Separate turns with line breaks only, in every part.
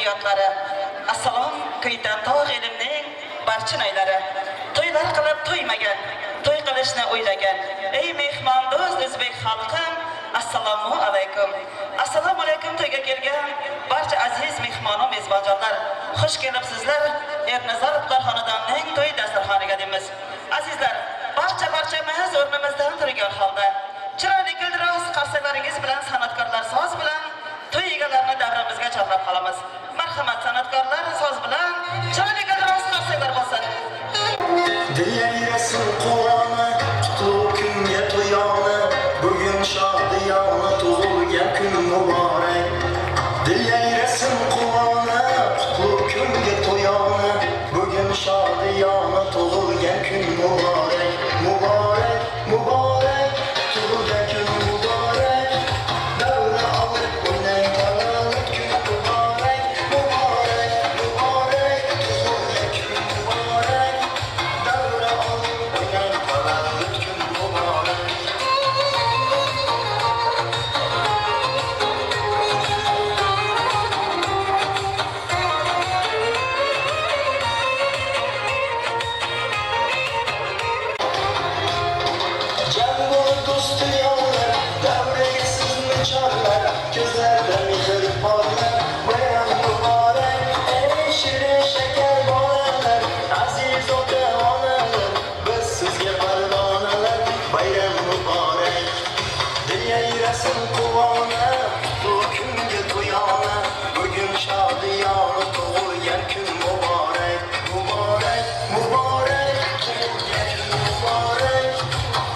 to'yatlari. Assalom kuydan tog' elimning barcha naylari. To'ylar qilib to'ymagan, to'y qilishni o'ylagan. Ey mehmondo'st o'zbek xalqim, assalomu alaykum. Assalomu alaykum to'yga kelgan barcha aziz mehmon va mezbonjonlar. Xush kelibsizlar Ernazorovlar xonadonining to'y dasturxoniga deymiz. Azizlar, barchamiz o'rnimizdan turgan holda chiroyli guldiroz qarsalaringiz bilan san'atkorlar so'z bilan to'y egalarini davramizga chorlab qolamiz. Marhamat san'atkorlar so'z bilan chiroyli guldiroz qarsalar bo'lsin.
Dillayrasin quvona, qutlug' kunga to'yona, bugun shodiyona tug'ilgan kun muborak. Dillayrasin quvona, qutlug' kunga to'yona, bugun shodiyona tug'ilgan kun muborak. Muborak, muborak, tug'ilgan kun muborak. Davra olib o'ynang tavallud kun muborak. Muborak, muborak, tug'ilgan kun muborak. Davra olib o'ynang tavallud kun muborak. Gözlerde mihir parlar, bayram mübarek, ey şirin şeker bolalar, aziz ota-onalar, biz sizga parvonalar, bayram mübarek. Dilayrasin quvona, bu kunga to'yona, bugun shodiyona tug'ilgan kun muborak. Muborak, muborak, tug'ilgan kun muborak.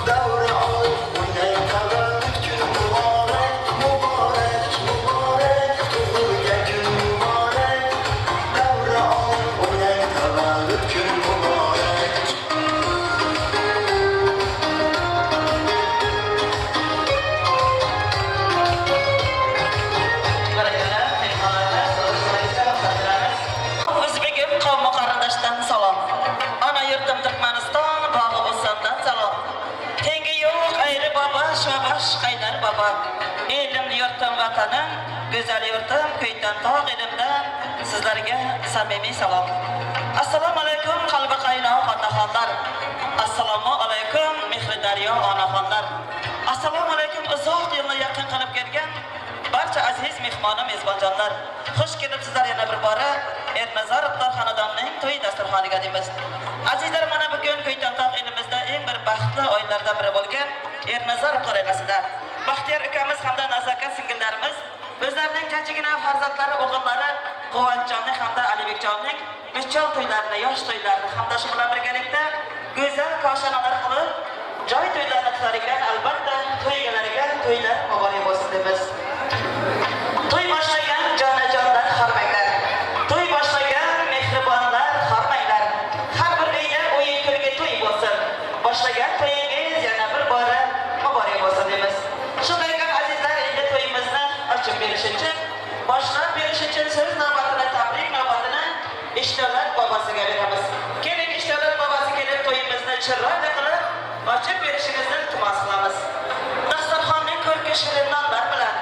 Davra olib o'ynang tavallud kun muborak. Muborak, muborak, tug'ilgan kun muborak. Davra olib o'ynang tavallud kun muborak.
O'zbegim qavmi qarindoshdan salom. Ana yurtim Turkmaniston, bog'i Bo'stondan salom. Tengi yo'q ayri baba, shabash qaynar baba. Elim yurtim vatanim, go'zal yurtim kuydan tog' elimdan sizlarga samimiy salom. Assalomu alaykum qalbi qaynoq otaxonlar. Assalomu alaykum mehri daryo onaxonlar. Assalomu alaykum uzoq yilni yaqin qilib kelgan barcha aziz mehmon va mezbonjonlar. Xush kelibsizlar yana bir bora Ernazorovlar xonadonining to'y dasturxoniga deymiz. Azizlar, mana bugun kuydan tog' elimizda eng bir baxtli oylardan biri bo'lgan Ernazorovlar oilasida Baxtiyor ukamiz hamda Nazokat singillarimiz o'zlarining jajjigina farzandlari o'g'illari Quvonchjonning hamda Alibekjonning michol to'ylarini, yosh to'ylarini hamda shu bilan birgalikda go'zal koshanalar qilib joy to'ylarini tutar ekan. Albatta to'y egalariga to'ylar muborak bo'lsin deymiz. To'y boshlagan jonajonlar hormanglar. To'y boshlagan mehribonlar hormanglar. Har bir uyda o'yin kulgi to'y bo'lsin. Boshlagan to'yingiz yana bir bora muborak bo'lsin deymiz. Shunday ekan azizlar, endi to'yimizni ochib berish uchun, boshlab berish uchun so'z navbatini, tabrik navbatini Ishtolat bobosiga beramiz. Keling, Ishtolat bobosi kelib to'yimizni chiroyli qilib ochib berishingizni iltimos qilamiz. Dasturxonning ko'rki shirin nonlar bilan,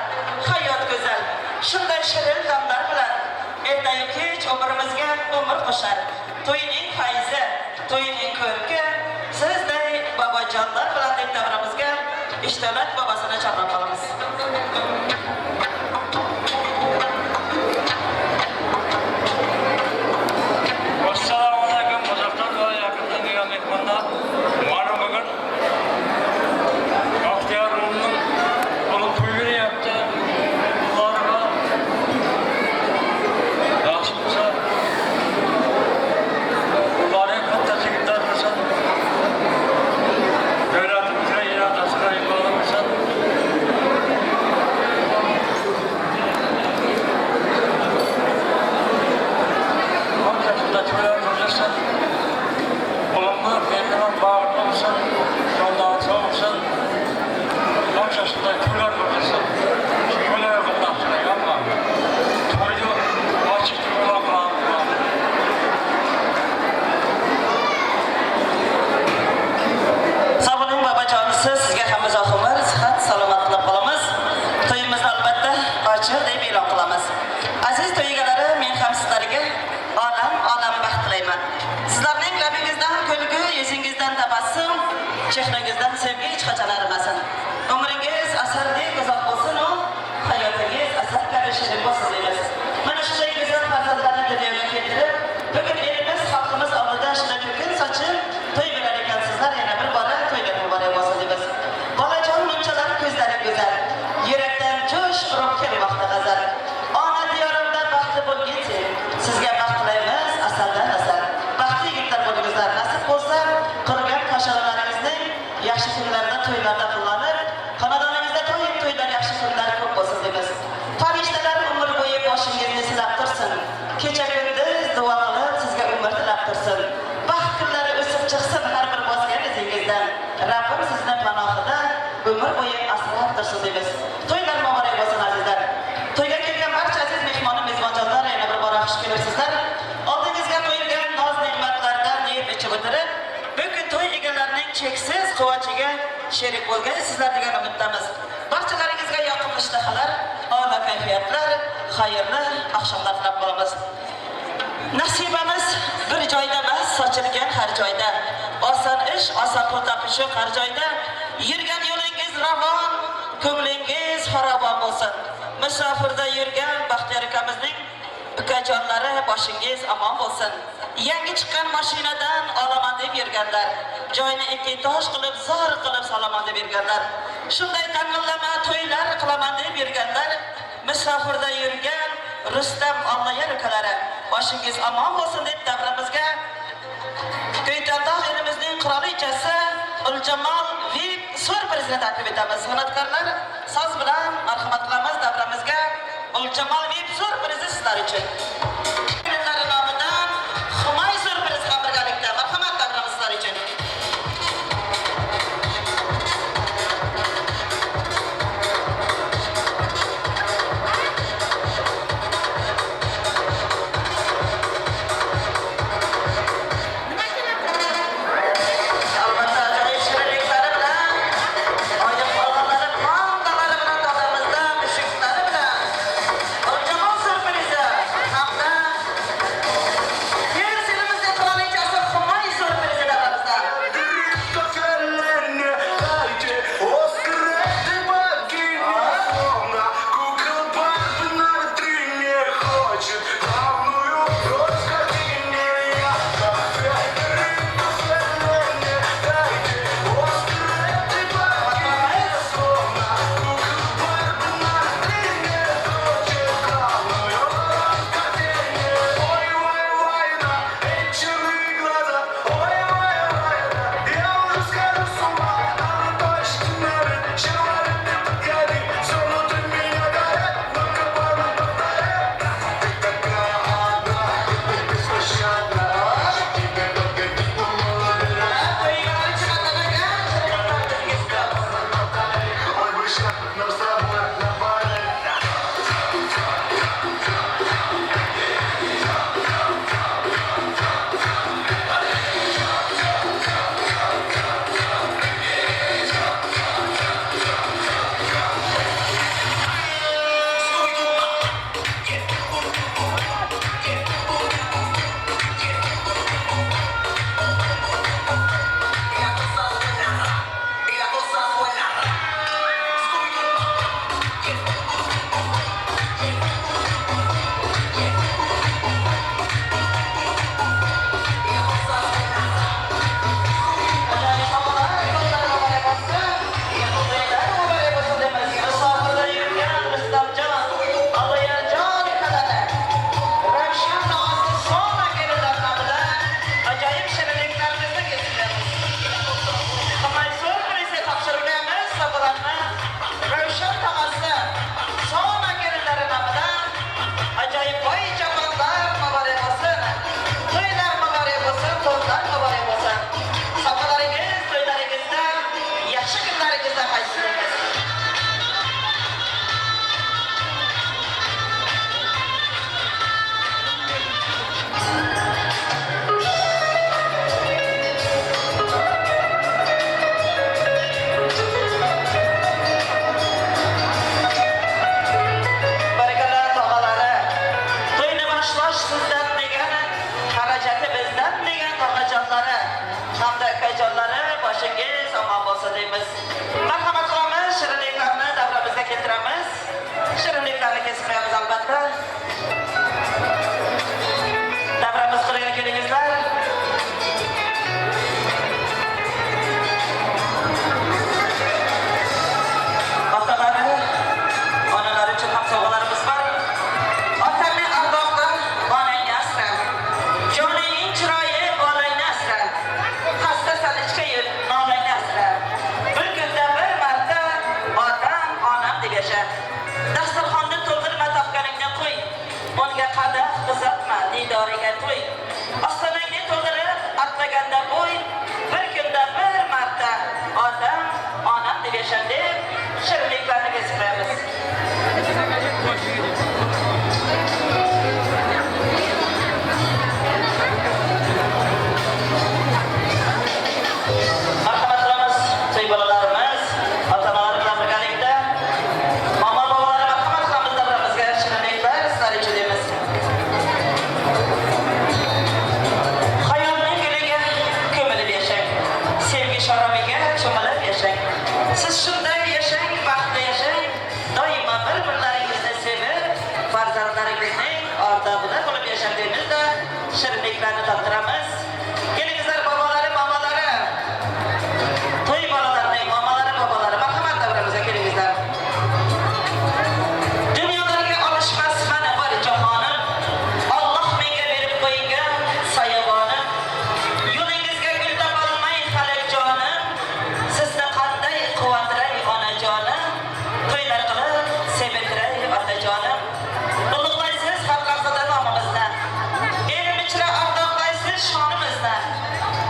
hayot go'zal, shunday shirin damlar bilan ertayu kech umrimizga umr qo'shar. To'yning fayzi, to'yning ko'rki sizday bobojonlar bilan deb davramizga Ishtolat bobosini chaqirib qolamiz.
Assalomu alaykum, uzoqdan va yaqindan kelgan mehmonlar. Mana bugun Baxtiyorning uni to'y beryapti. Ularga yaxshi bo'lsa, ularga katta chekitlar bo'lsin. Davlatimizga irodasiga ibodat bo'lsin.
cheksiz quvonchiga sherik bo'lgan sizlar degan umiddamiz. Barchalaringizga yoqimli ishtahalar, a'lo kayfiyatlar, xayrli oqshomlar tilab qolamiz. Nasibamiz bir joyda emas, sochilgan har joyda. Oson ish, oson pul topish yo'q har joyda. Yurgan yo'lingiz ravon, ko'nglingiz farovon bo'lsin. Musofirda yurgan Baxtiyor akamizning ukajonlari boshingiz omon bo'lsin. Yangi chiqqan mashinadan olaman deb yurganlar, joyni ikki tosh qilib, zor qilib salaman deb yurganlar, shunday tanlama to'ylar qilaman deb yurganlar, musofirda yurgan Rustam Alloyer ukalari boshingiz omon bo'lsin deb davramizga Ko'ytandoq elimizning qirolichasi Uljamol VIP surprizini taklif etamiz. San'atkorlar so'z bilan marhamat qilamiz davramizga. Uljamol VIP surprizi sizlar uchun. Kelinlar nomidan Humay surpriz ham birgalikda marhamat davramiz sizlar uchun. Dasturxonni to'ldirma shirinliklarni toptiramiz. Kelingizlar bobolari, mamalari. To'y bolalarining mamalari, bobolari, marhamat davramizga kelingizlar. Dunyolarga olishmas mana bir jahonim, Alloh menga berib qo'ygan soyabonim. Yo'lingizga gul topolmay halak jonim, sizni qanday quvontiray onajonim, to'ylar qilib sevintiray otajonim. Ulug'laysiz har lahzada nomimizni, elim ichra ardoqlaysiz shonimizni,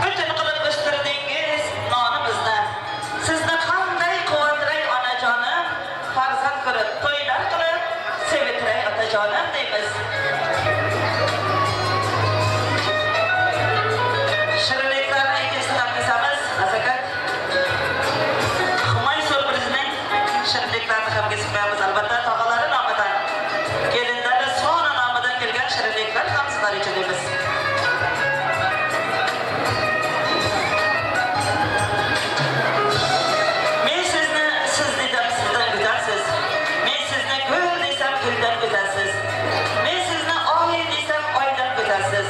butun qilib o'stirdingiz nonimizni. Sizni qanday quvontiray onajonim, farzand ko'rib to'ylar qilib sevintiray otajonim deymiz. Shirinliklarni ikkinchisidan kesamiz. Azakat Humay surprizining shirinliklarini ham kesib qo'yamiz. Albatta tog'alari nomidan, kelinlari soni nomidan kelgan shirinliklar ham sizlar uchun deymiz. Men sizni siz desam sizdan go'zalsiz. Men sizni gul desam guldan go'zalsiz. Men sizni oy desam oydan go'zalsiz.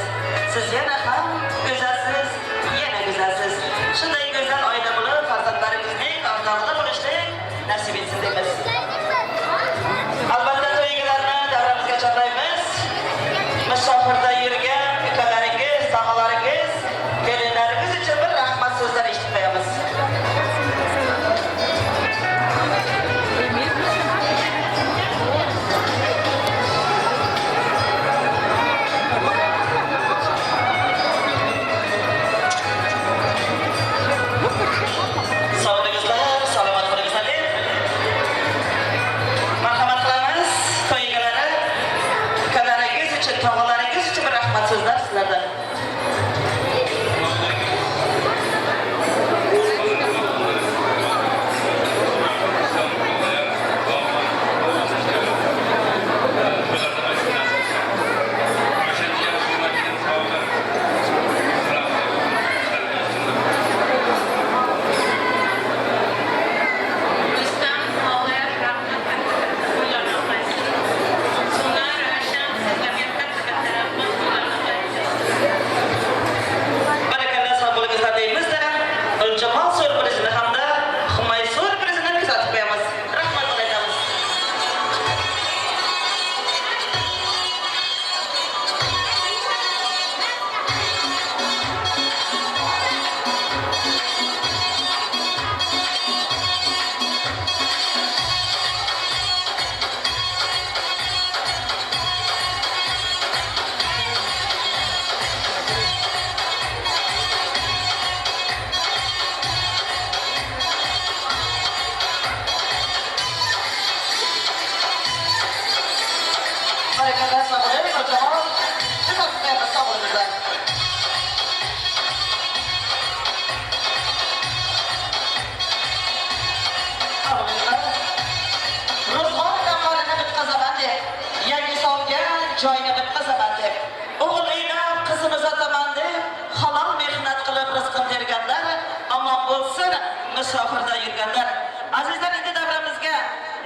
Siz yana ham go'zalsiz, yana go'zalsiz. Shunday go'zal oila bo'lib farzandlaringizning ardog'ida bo'lishlik nasib etsin deymiz. Albatta to'ygalarni davramizga chorlaymiz. Musofirda yurgan ukalaringiz, tog'alaringiz, kelinlaringiz uchun bir rahmat so'zlar eshitib qo'yamiz. Sog'lig'ingizlar, salomat bo'lingizlar deb marhamat qilamiz. To'ygalari, ukalaringiz uchun, tog'alaringiz uchun bir rahmat so'zlar sizlardan. Barakallah, sog' bo'lingizlar deymizda, Uljamal surprizini hamda Humay surprizini kuzatib qo'yamiz. Rahmat aytamiz. Barakallah, sog' bo'ling, Uljamal. Kuzatib qo'yamiz, sog' bo'lingizlar. Ro'zg'or damlarini bitqazaman deb, yangi solgan joyini bitqazaman deb, o'g'il uylab qizini uzotaman deb, halol mehnat qilib rizqini terganlar, omon bo'lsin musofirda yurganlar. Azizlar, endi davramizga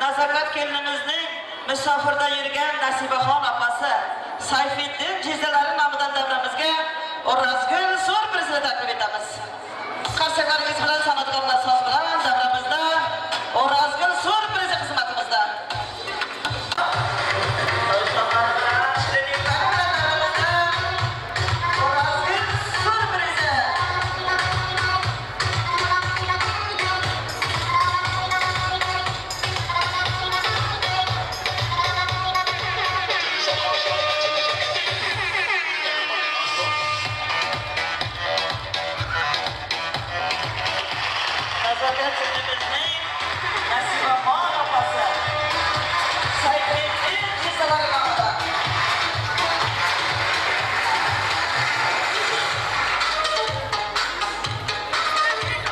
Nazokat kelinimizning musofirda yurgan Nasibaxon opasi Sayfiddin jizalari nomidan davramizga O'razgul surprizini taklif etamiz. Qarsaklarimiz bilan san'atkorlar so'z bilan davramizda O'razgul surprizi xizmatimizda. O'razgul surprizi. Nazokat kelinimizning Nasibaxon opasi Sayfiddin jizalari nomidan.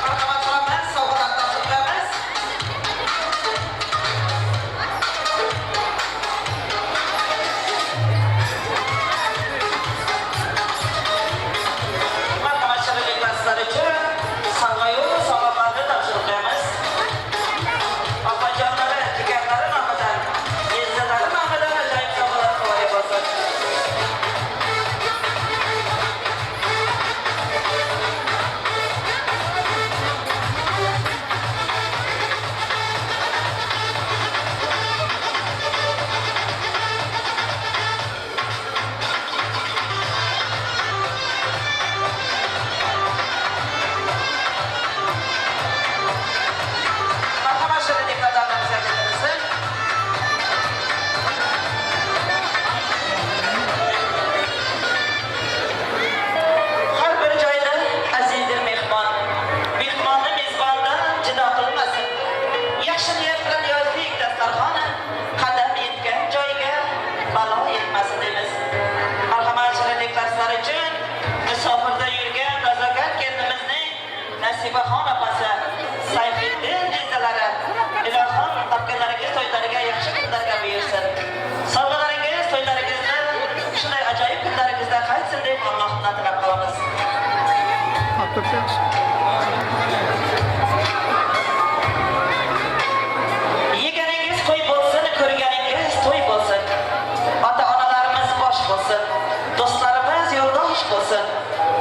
Marhamat qilamiz, sovg'alar taqdim qilamiz. Marhamat shirinliklar sizlar uchun sog'ayu salomlarni topshirib qo'yamiz. Nasibaxon opasi, Sayfiddin jizalari, Ilohim topganlaringiz to'ylariga yaxshi kunlarga buyursin. Sovg'alaringiz to'ylaringizda shunday ajoyib kunlaringizda qaytsin deb Allohdan tilab qolamiz. Yeganingiz to'y bo'lsin, ko'rganingiz to'y bo'lsin. Ota-onalarimiz bosh bo'lsin, do'stlarimiz yo'ldosh bo'lsin.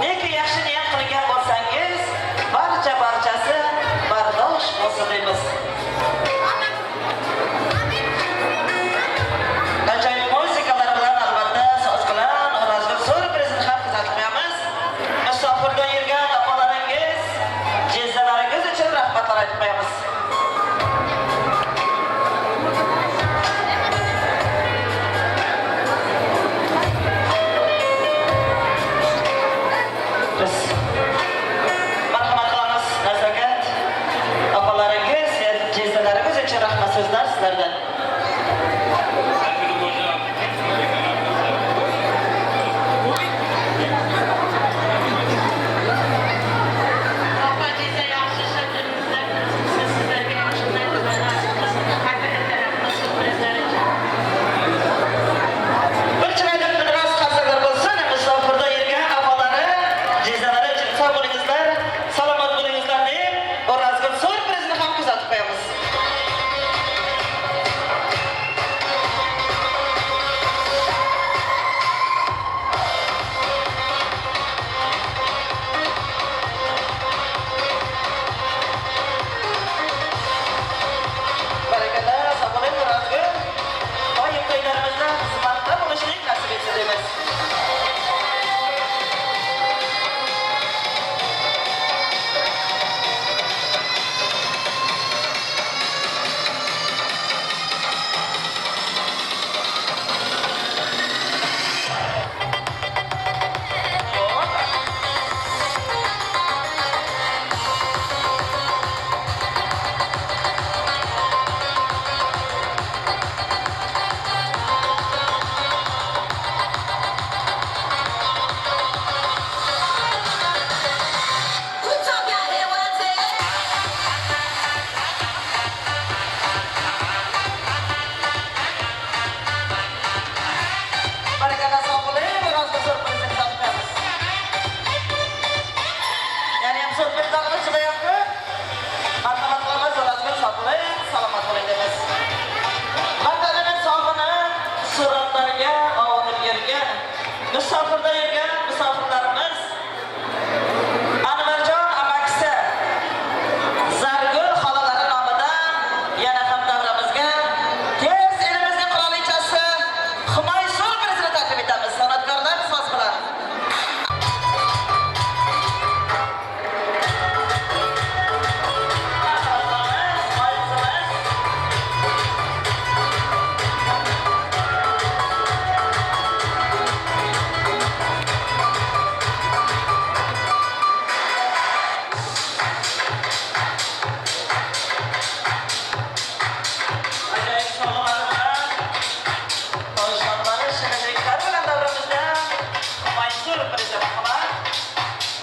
Neki yaxshi niyat qilgan bo'lsangiz, barchasi bardosh bo'lsin deymiz. Ajoyib musiqalar bilan albatta so'z bilan O'razgul surprizini ham kuzatmaymiz. Musofirda yurgan opalaringiz, jizzalaringiz uchun rahmatlar aytib qo'yamiz. Marhamat qilamiz, nazokat. Opalaringiz, jizzalarimiz uchun rahmat so'zlar sizlardan. Musofirda yurgan musofirlarimiz Anvarjon amakisi Zargul xolalari nomidan yana ham davramizga tez elimizning qirolichasi Humoy surprizini taklif etamiz. San'atkorlar so'z bilan.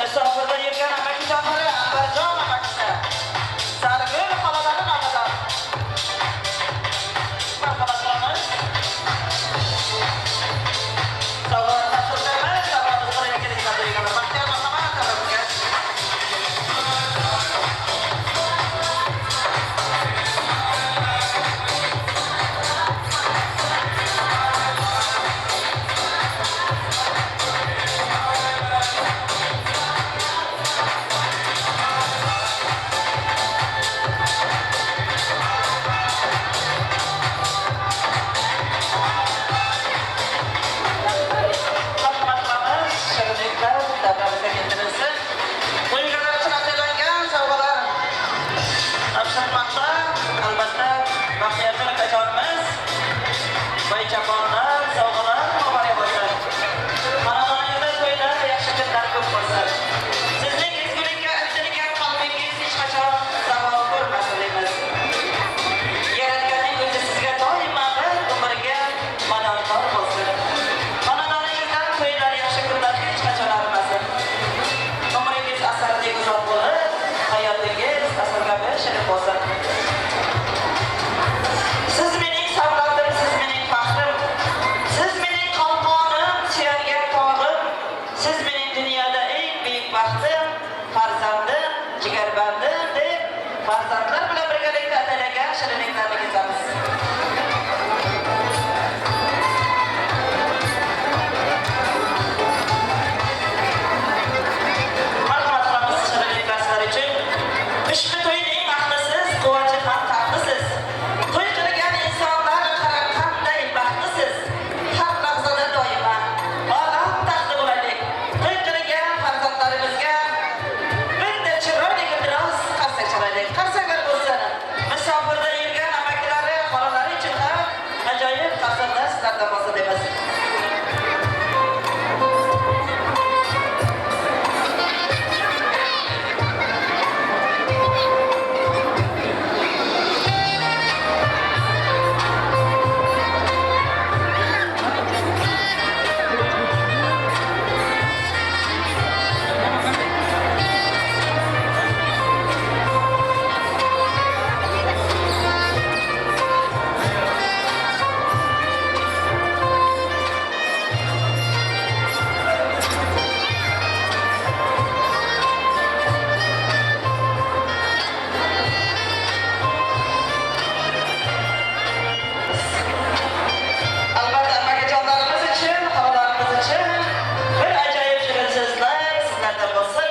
Musofirda yurgan amakijonlari Anvarjon amakisi Zargul xolalari nomidan marhamat qilamiz. Sovg'alar taqdirlaymiz. Sabrimiz bilan yakiniga berganlar. Baxtiyor marhamat davramizga. Baychaponlar, sovg'alar muborak bo'lsin. Xonadoningizda to'ylar, yaxshi kunlar ko'p bo'lsin. Sizning ezgulikka intilgan qalbingiz hech qachon zavol ko'rmasin deymiz. Yaratganning o'zi sizga doimo bir umrga madadkor bo'lsin. Xonadoningizda to'ylar, yaxshi kunlar hech qachon arimasin. dünyada eng büyük baxtim farzandim, jigarbandim deb farzandlar bilan birgalikda atalgan shirinliklarni kezamiz. Marhamat qilamiz shirinliklar sizlar uchun. Ushbu to'yning baxtlisiz, quvonchi ham taxtlisiz. To'y qilgan insonlar qarab qanday baxtlisiz. Har lahzada doimo olam taxti bo'laylik. To'y qilgan farzandlarimizga bitta chiroyli biroz qarsak chalaylik. Qarsaklar bo'lsin. Musofirda yurgan amakilari, xolalari uchun ham ajoyib qarsaklar sizlardan bo'lsa debasiz. Albatta amakajonlarimiz uchun, xolalarimiz uchun bir ajoyib shirin so'zlar sizlardan bo'lsin.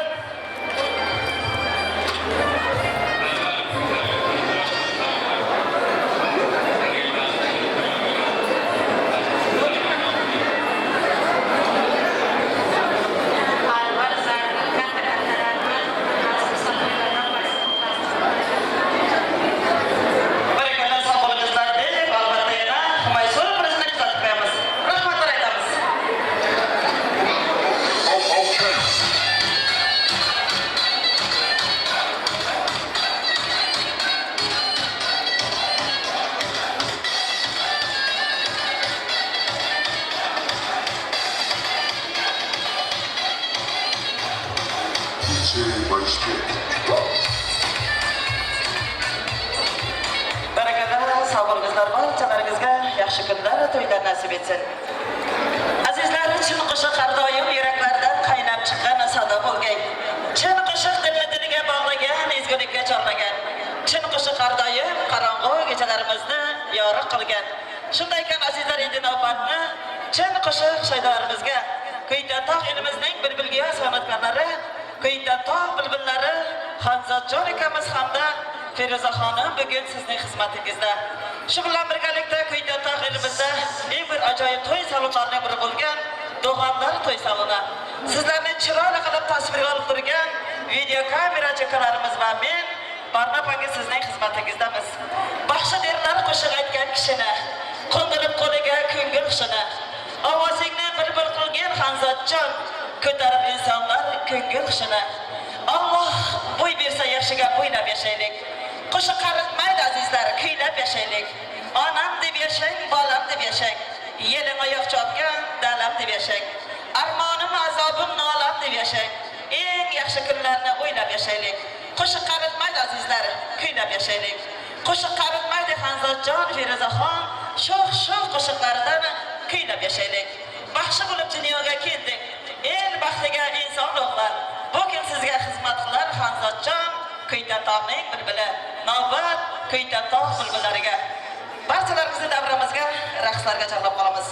Barakalloh, sog' bo'lingizlar deb, albatta yana Humaysur bizni kuzatib qo'yamiz. Rahmatlar aytamiz. Barakalloh, sog' bo'lingizlar, barchalaringizga yaxshi kunlar, to'ylar nasib etsin. Azizlar, chin qo'shiq har doim yuraklardan qaynab chiqqan sado bo'lgan. Chin qo'shiq dilni diliga bog'lagan, ezgulikka chorlagan. Chin qo'shiq har doim qorong'u kechalarimizni yorug' qilgan. Shunday ekan azizlar, endi navbatni chin qo'shiq shaydolarimizga, Kuydan tog' elimizning bilbilga san'atkorlari, Kuydan tog' bilbillari Xonzodjon akamiz hamda Feruza xonim bugun sizning xizmatingizda. Shu bilan birgalikda Kuydan tog' elimizda eng bir ajoyib to'y salonlarining biri bo'lgan Do'g'onlar to'y saloni. Sizlarni chiroyli qilib tasvirga olib turgan video kamerachi akalarimiz va men Barnabanga sizning xizmatingizdamiz. Baxshi derlari qo'shiq aytgan kishini, qo'ndirib qo'liga ko'ngil qushini, ovozingni bilbil qilgan Xonzodjon, ko'tarib insonlar ko'ngil qushini. Alloh bo'y bersa yaxshiga bo'ylab yashaylik. Qo'shiq qaritmaydi azizlar, kuylab yashaylik. Onam deb yashang, bolam deb yashang. Yelim oyoq chopgan, dalam deb yashang. Armonim, azobim, nolam deb yashang. Eng yaxshi kunlarni o'ylab yashaylik. Qo'shiq qaritmaydi azizlar, kuylab yashaylik. Qo'shiq qaritmaydi Xonzodjon, Feruzaxon, sho'x qo'shiqlaridan kuylab yashaylik. Baxshi bo'lib dunyoga keldik. El baxtiga inson ruhlar. Bugün sizga xizmat qilar Xonzodjon, Kuydan tog'ning bilbili. Navbat Kuydan tog' bilbillariga. Barchalarimizni davramizga, raqslarga chaqirib qolamiz.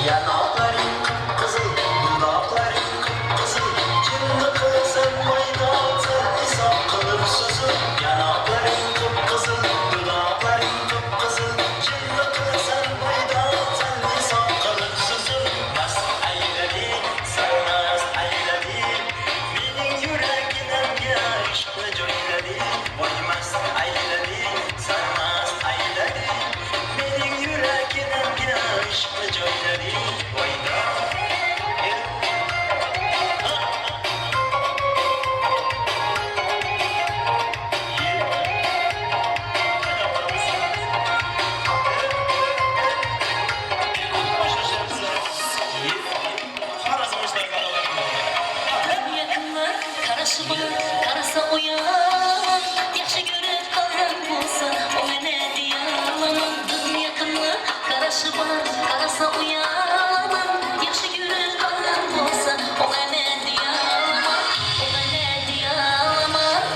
Yanaqlaring qizil, dudoqlaring qizil, kimni qilasan maydon, hisob qilib suzib. Yanaqlaring qizil, dudoqlaring qizil, kimni qilasan maydon, hisob qilib suzib. Mas ayrading
qarashi bor, qarasa uyan, yaxshi ko'rib qolgan bo'lsa, o meni deyaman. Bizning yaqinni qarashi bor, qarasa uyan, yaxshi ko'rib qolgan bo'lsa, o meni deyaman, o meni deyaman.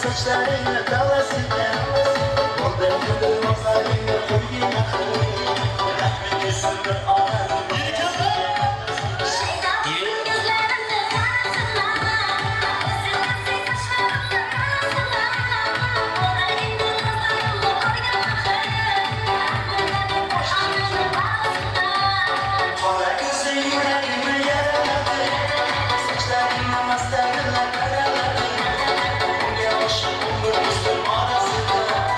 Saçlarını dalasıca Orada yürü nazarını koyun akıllı Rahmet kesindir ananı Bana kızı yüreğimi yaraladı Saçlarını maslarına karaladı Yavaş umur üstüm arasında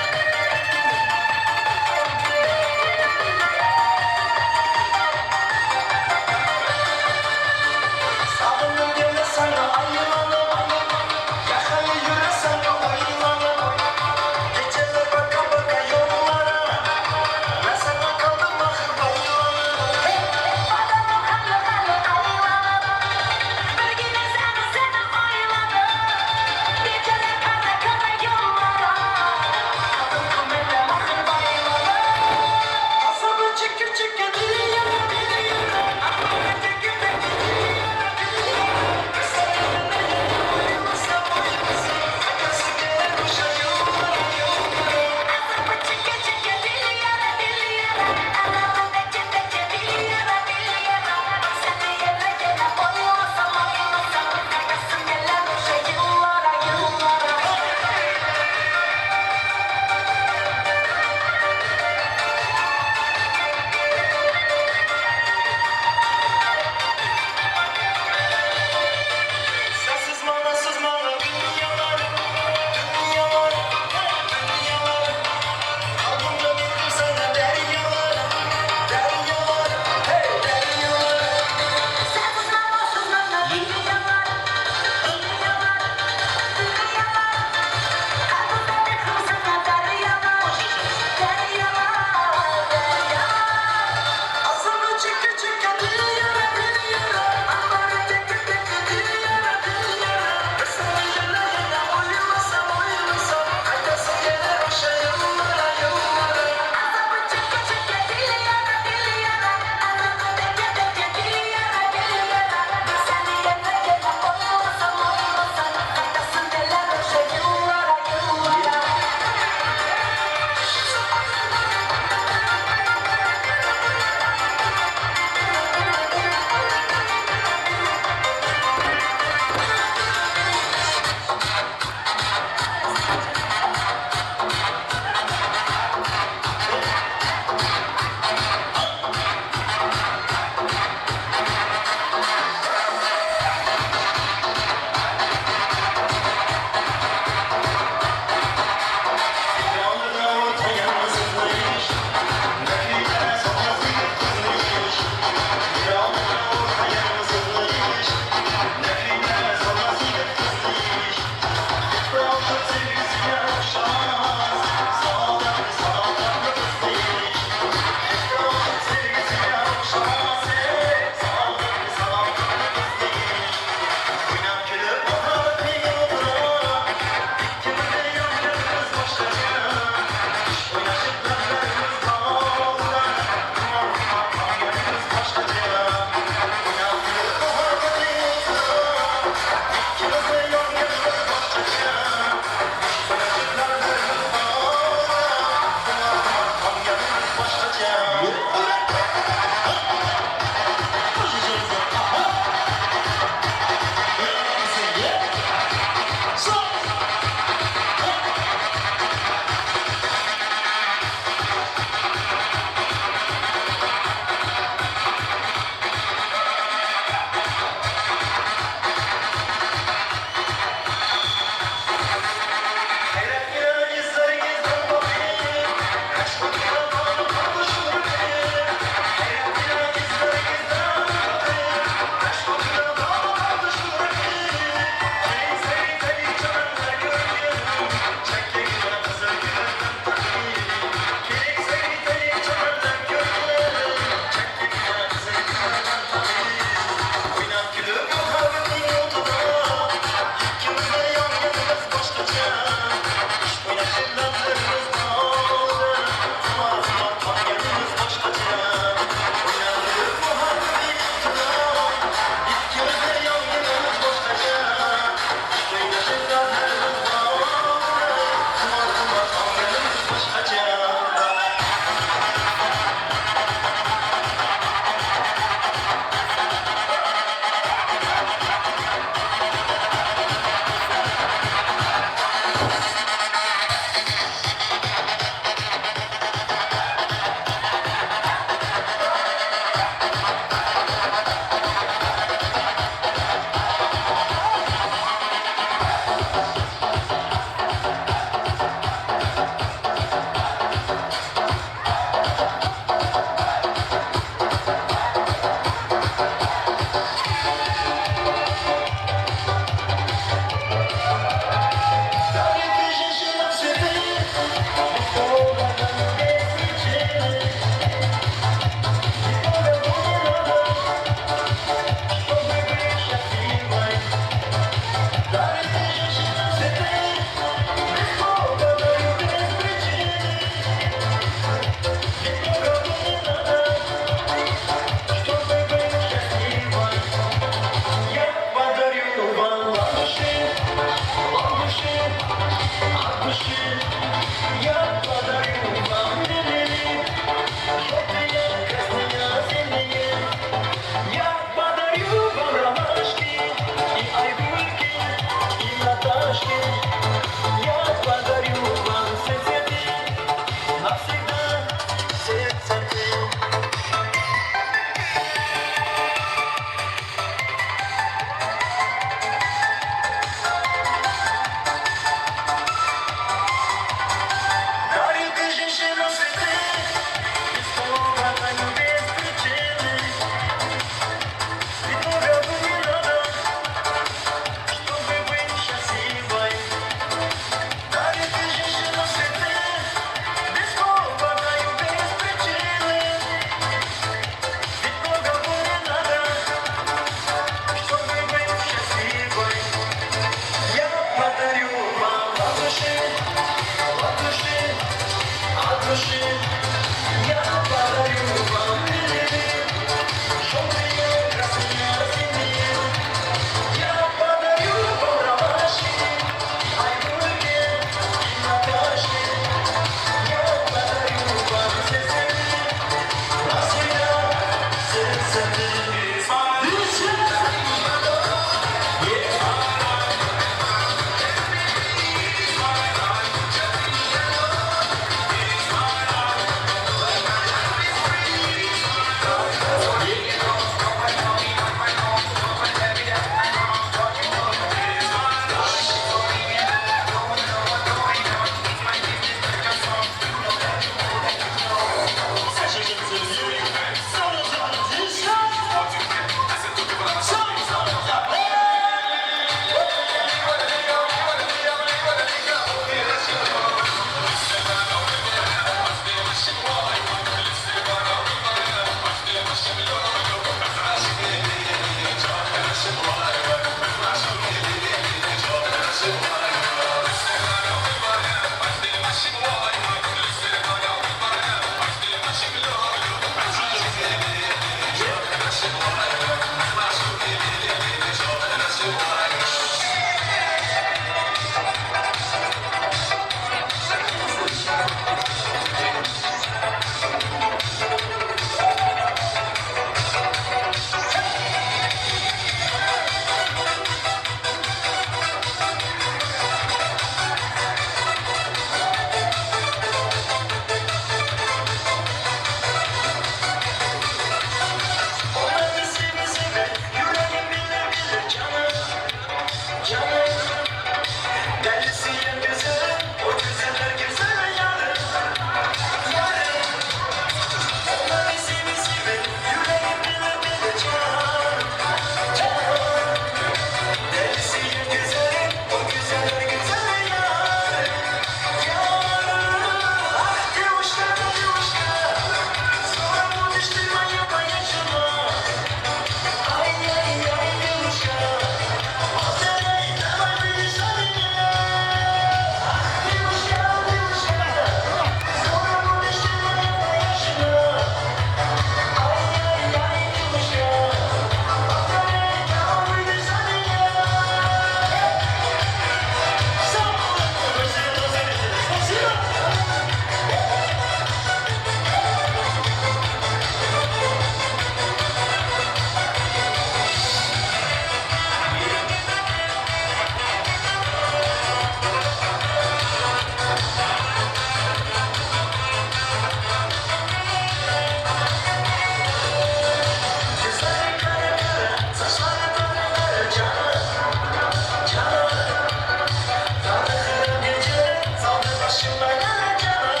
Bana canım,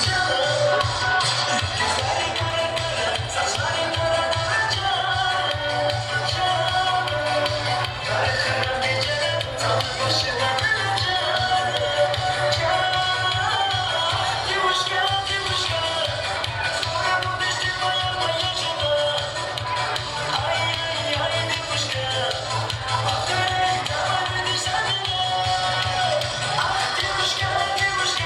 canım. Gözlerin kara kara, saçların kara kara canım, canım. Kara kara geceler, tatlı başına canım, canım. Девушка, девушка, скоро будешь ты моя, моя жена. Ай, ай, ай, девушка, повторяй, давай выйдешь за меня. Ах, девушка, девушка,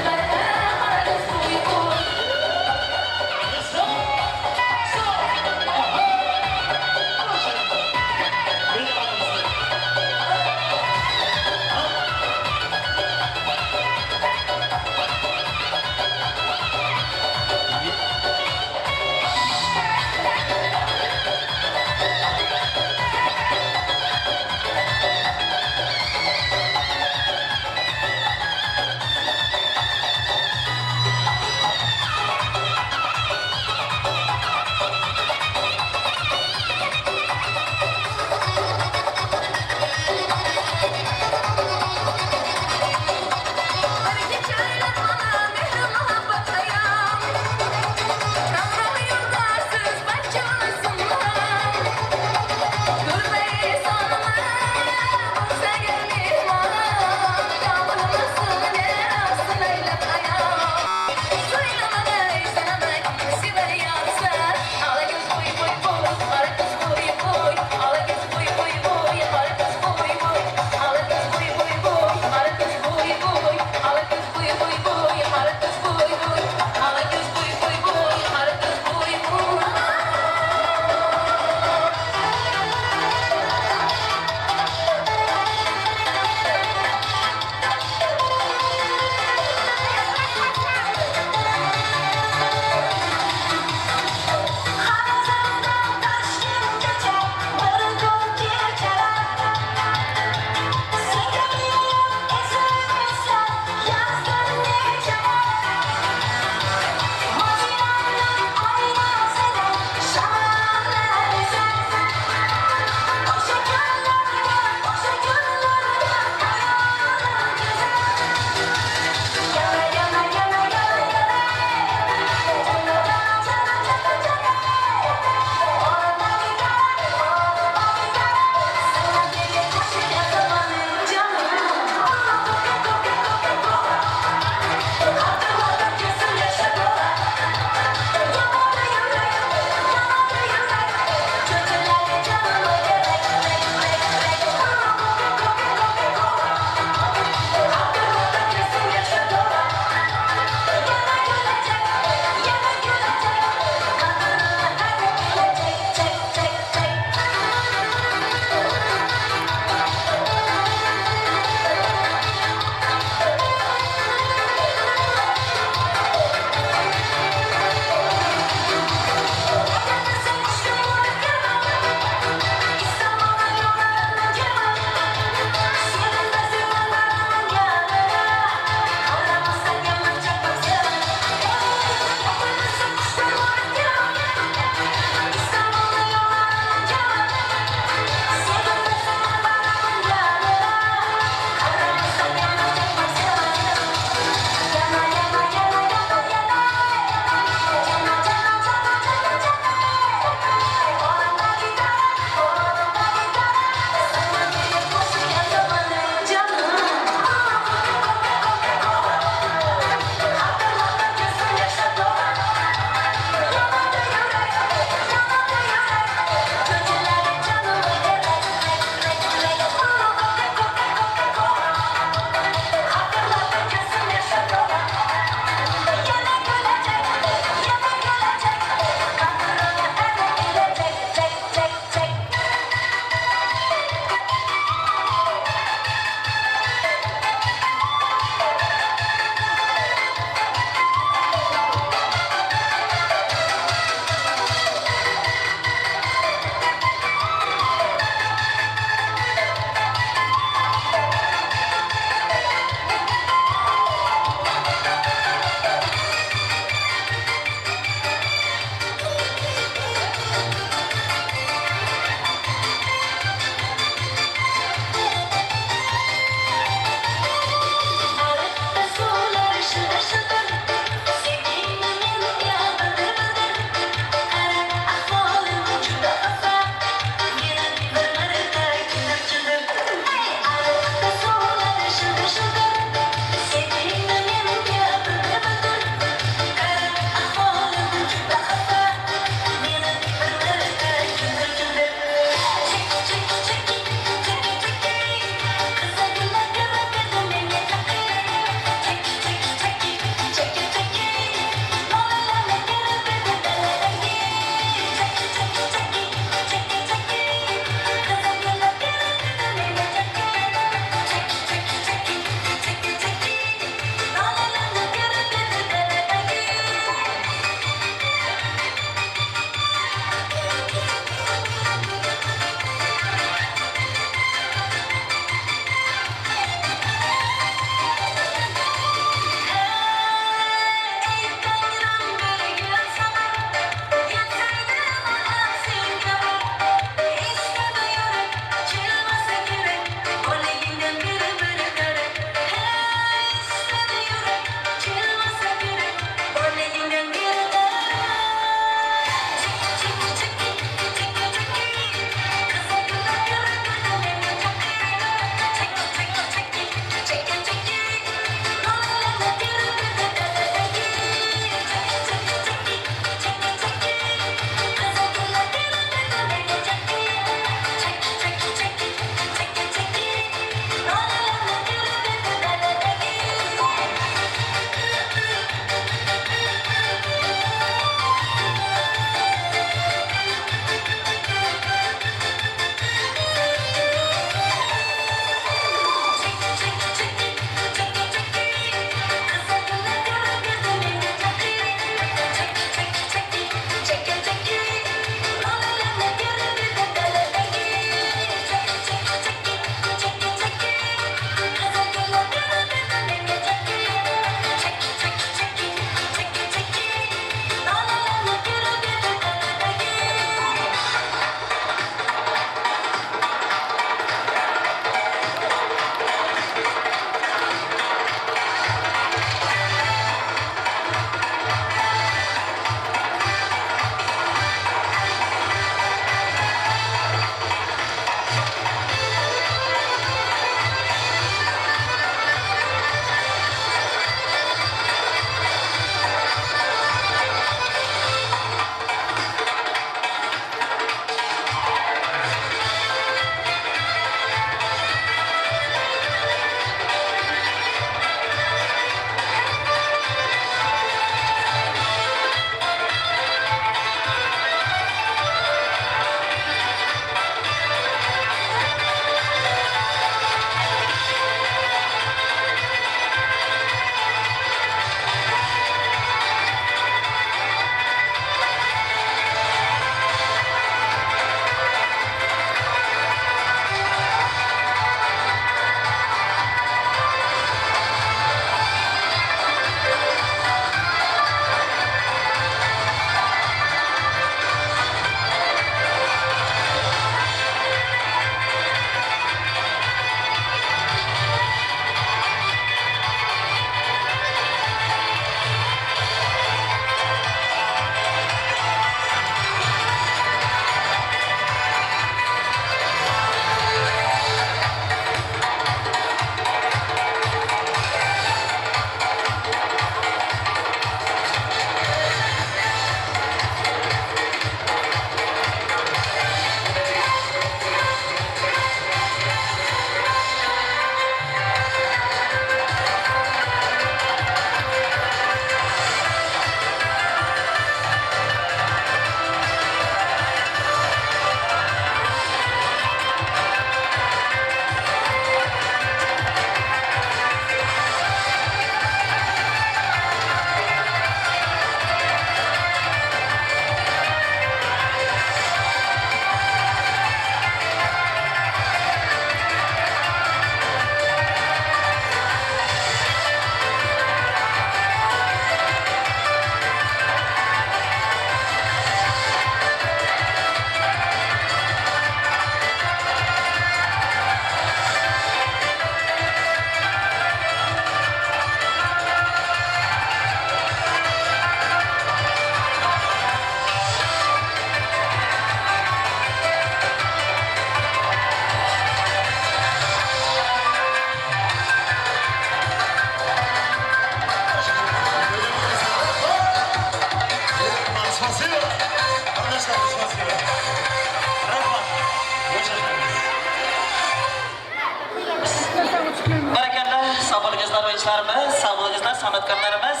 yo'lovchilarimiz, sog' bo'lingizlar, san'atkorlarimiz.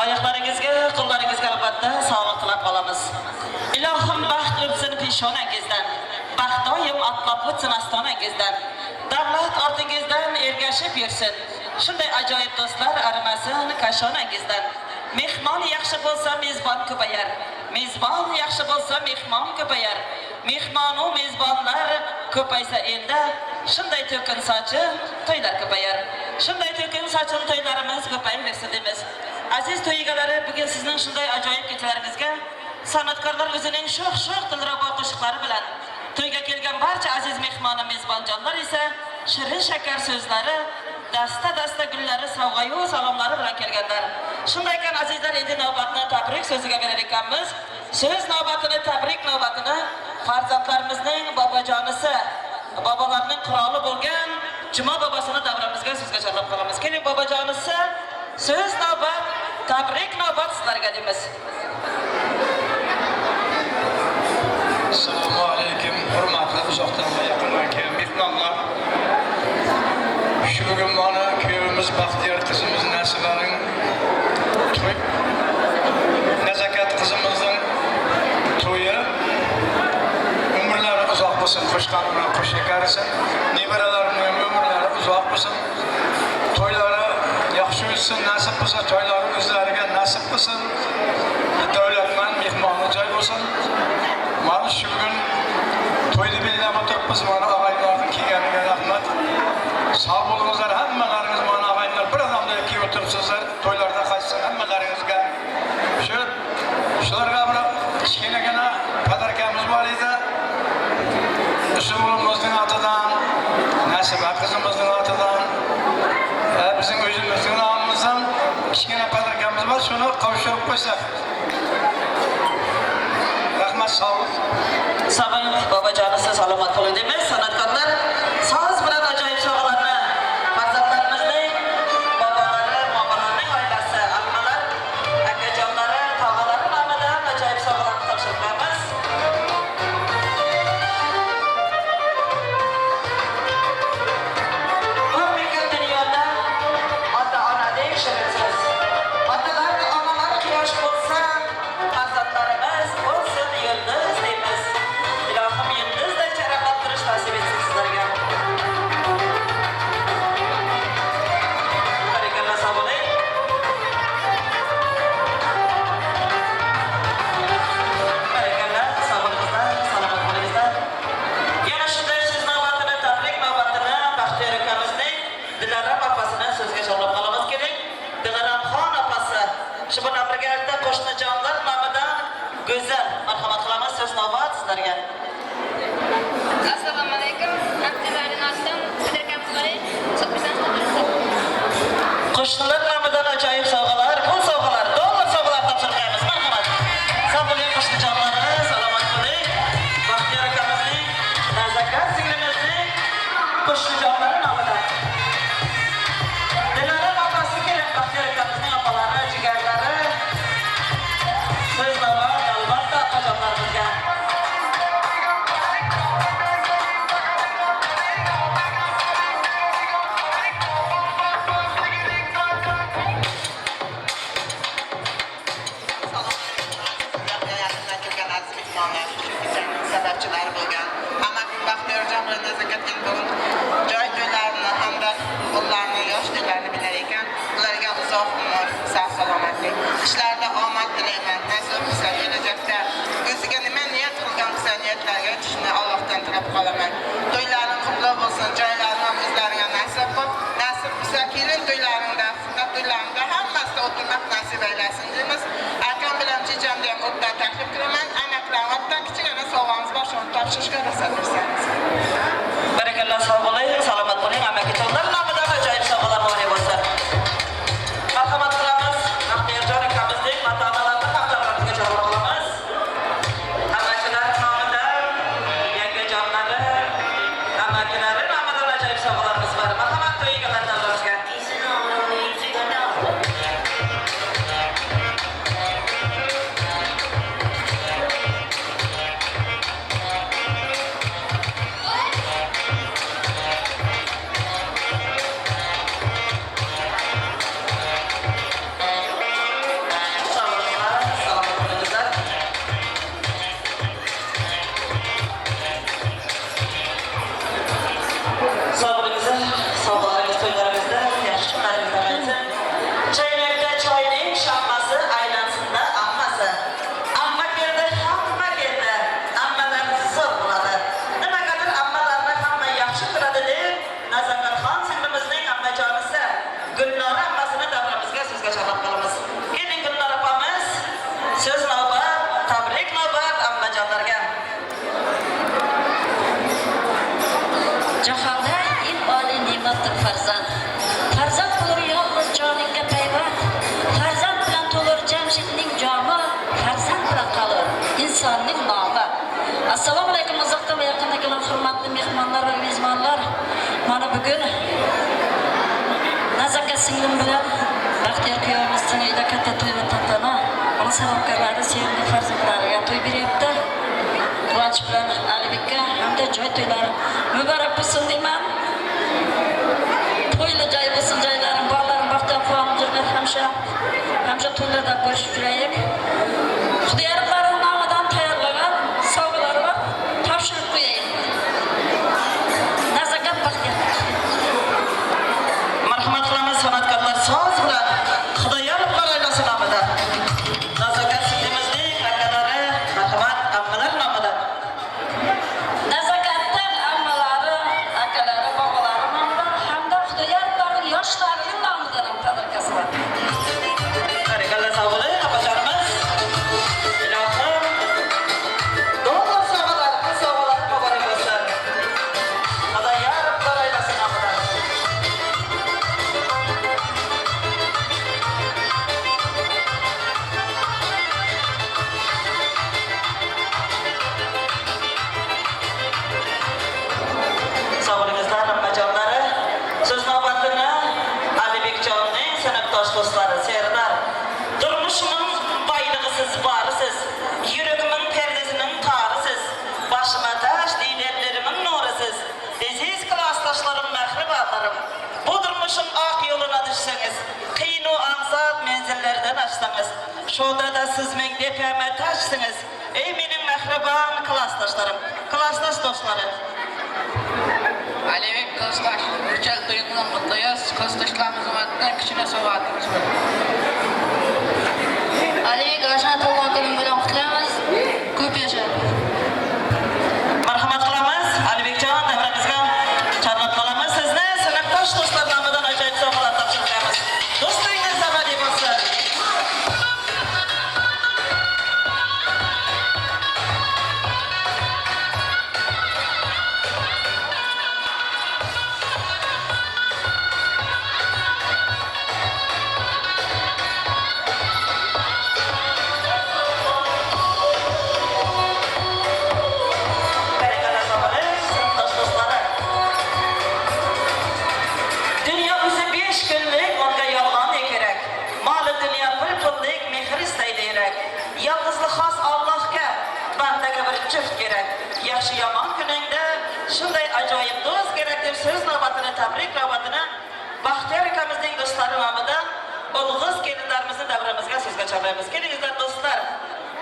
Oyoqlaringizga, qo'llaringizga albatta sog'lik tilab qolamiz. Ilohim baxt o'tsin peshonangizdan, baxt doim atlab o'tsin ostonangizdan, davlat ortingizdan ergashib yursin. Shunday ajoyib do'stlar arimasin kashonangizdan. Mehmon yaxshi bo'lsa mezbon ko'payar, mezbon yaxshi bo'lsa mehmon ko'payar. Mehmonu mezbonlar ko'paysa elda, shunday to'kin sochi to'ylar ko'payar. Shunday to'kin sochin to'ylarimiz ko'payaversin deymiz. Aziz to'y egalari, bugun sizning shunday ajoyib kechalaringizga san'atkorlar o'zining sho'x-sho'x dilrabo qo'shiqlari bilan, to'yga kelgan barcha aziz mehmoni mezbonjonlar esa shirin shakar so'zlari, dasta gullari, sovg'a-yu salomlari bilan kelganlar. Shunday ekan azizlar, endi navbatni tabrik so'ziga berar ekanmiz. So'z navbatini, tabrik navbatini farzandlarimizning bobojonisi, bobolarning qiroli bo'lgan Juma bobosini davramizga sizga chorlab qolamiz. Keling bobojonisi, so'z navbat, tabrik navbat sizlarga deymiz.
Assalomu alaykum, hurmatli uzoqdan va yaqindan kelgan mehmonlar. Shu bugun mana kuyovimiz Baxtiyor qizimiz Nasibaning to'y, Nazakat qizimizning to'yi umrlari uzoq bo'lsin, qo'shqani bilan qo'shga qarisin, nevaralarining umrlari uzoq bo'lsin, to'ylari yaxshi o'tsin, nasib bo'lsa to'ylari o'zlariga nasib bo'lsin, davlatman mehmonni joy bo'lsin. Mana shu kun to'yni belgilab o'tiribmiz, mana og'aylarning kelganiga rahmat. Sog' bo'lingizlar, hammalaringiz mana og'aylar bir odamda kelib o'tiribsizlar, to'ylarda qaytsin hammalaringizga. Shularga bir kichkinagina padarkamiz bor edi. O'g'limizning atidan, Nasiba qizimizning atidan, bizning o'zimizning nomimizdan kichkina padarkamiz bor, shuni qo'shib qo'ysak. Rahmat, sog' bo'ling.
Sabay bobojonisi salomat bo'ling deymiz. San'atkorlar so'z bilan ajoyib sovg'alarni farzandlarimizning bobolari, momalarning oilasi, ammalar, akajonlari, tog'alari nomidan ajoyib sovg'alarni topshiramiz. O'rnigan dunyoda ota-onadek shirinsiz. Otalar, onalar quyosh bo'lsa, farzandlarimiz bo'lsin yulduz deymiz. Ilohim yulduzday charaqlattirish nasib etsin sizlarga. Barakallah, sog' bo'ling. Barakallah, sog' bo'lingizlar, salomat bo'lingizlar. Yana shunday siz navbatini, tabrik navbatini Baxtiyor akamizning Dilaram opasini so'zga chorlab qolamiz. Keling, Dilaramxon opasi shu bilan birgalikda qo'shnijonlar nomidan go'zal marhamat qilamiz. So'z navbat sizlarga.
Assalomu alaykum. Abdullaning nomidan padarkamiz bor.
Qo'shnilar nomidan ajoyib sovg'alar, pul sovg'alar, dollar sovg'alar topshiramiz. Marhamat. Sog' bo'ling qo'shnijonlari, salomat bo'ling. Baxtiyor akamizning, Nazakat singlimizning qo'shnijonlari nomidan. Dilaram opasi keling, Baxtiyor akamizning opalari, jigarlari. So'z navbat albatta opajonlarimizga.
sababchilari bo'lgan hamma Baxtiyorjon bilan Nazakatning bugun joy to'ylarini hamda ularning yosh to'ylarini bilar ekan, ularga uzoq umr, sog' salomatlik, ishlarida omad tilayman. Nasib bo'lsa kelajakda o'ziga nima niyat qilgan bo'lsa niyatlarga yetishni Allohdan tilab qolaman. To'ylaring qutlug' bo'lsin, joylarini ham o'zlariga nasib qilib, nasib bo'lsa kelin to'ylaringda, fitna to'ylaringda hammasida o'tirmak nasib aylasin deymiz. Akam bilan chechamni ham o'tdan taklif qilaman. Amaklardan kichkina sovg'amiz bor, shuni topshirishga ruxsat bersangiz.
Barakallah, sog' bo'ling, salomat bo'ling. Amakajonlar nomidan ajoyib sovg'alar bor bo'lsa. Marhamat qilamiz. Baxtiyorjon akamizning matonalarni hamdardlarga chorlab qolamiz. Amakilar nomidan, yangajonlari, amakilari nomidan ajoyib sovg'alarimiz bor. Marhamat to'y egalari davramizga.
hurmatli farzand. Farzand bo'lur yolg'iz joningga payvand. Farzand bilan to'lur jamshidning jomi, farzand bilan qolar insonning nomi. Assalomu alaykum uzoqdan va yaqindan kelgan hurmatli mehmonlar va mezbonlar. Mana bugun Nazakat singlim bilan Baxtiyor kuyovimizning uyida katta to'y va tantana. Ona salomkorlari sevimli farzandlariga to'y beryapti. Quvonch bilan Alibekka hamda joy to'ylari muborak bo'lsin deyman. To'yli joy bo'lsin, joylarim, bolalarım baxtiyor quvonib yurgan hamsha to'ylarda ko'rishib yuraylik. Xudoyorlarning nomidan tayyorlagan sovg'alarni topshirib qo'yaylik. Nazakat Baxtiyor.
Marhamat qilamiz san'atkorlar so'z bilan Xudoyorlar oilasi nomidan. Nazokat singlimizning akalari, marhamat ammalar nomidan.
Nazakatdan ammalari, akalari, bobolari nomidan hamda Xudoyorlarning yoshlarining nomidan ham tabriklasizlar.
Barikalla sog'lik, opajonimiz. Ilohim do'stlar sog'alar muborak bo'lsin. Xudoyorlar oilasi nomidan. Sog'lig'ingizlar hammajonlari. So'z navbatini Alibekjonning sinfdosh do'stlari serlar. Turmushimning boylig'isiz borisiz, yuragimning perdasining torisiz, boshima tash diydorlarimning nurisiz, aziz klassdoshlarim, mehribonlarim. Bu turmushim oq yo'lina tushsangiz, qiyin va ansat menzillardan ochsangiz, shunda da siz menga pamat tashsangiz, ey mening mehribon klassdoshlarim, klassdosh do'stlarim.
Alibek Kılıçdaş, Yücel Duygu'nun mutluyuz. Kılıçdaşlarımızın adına küçüğüne soğuatımız var.
Alibek aşağı to'g'on kunim bilan qutlaymiz. Ko'p yasha.
Marhamat qilamiz. Alibekjon davramizga chaqirib qolamiz. Sizni sinfdosh do'stlar nomidan ajoyib sovg'alar topshiramiz. Do'stingiz abadiy bo'lsin. Barikalla sog'lik, sinfdosh do'stlari. Dünya bize 5 günlük onga yolg'on kerak. Moli dunyo pul pullik mehr istaydi kerak. Yolg'izlik xos Allohga, bandaga bir juft kerak. Yaxshi yomon kuningda shunday ajoyib do'st kerak deb so'z navbatini, tabrik navbatini Baxtiyor akamizning do'stlari nomidan o'g'il kelinlarimizni davramizga so'zga chaqiramiz. Kelingizlar do'stlar.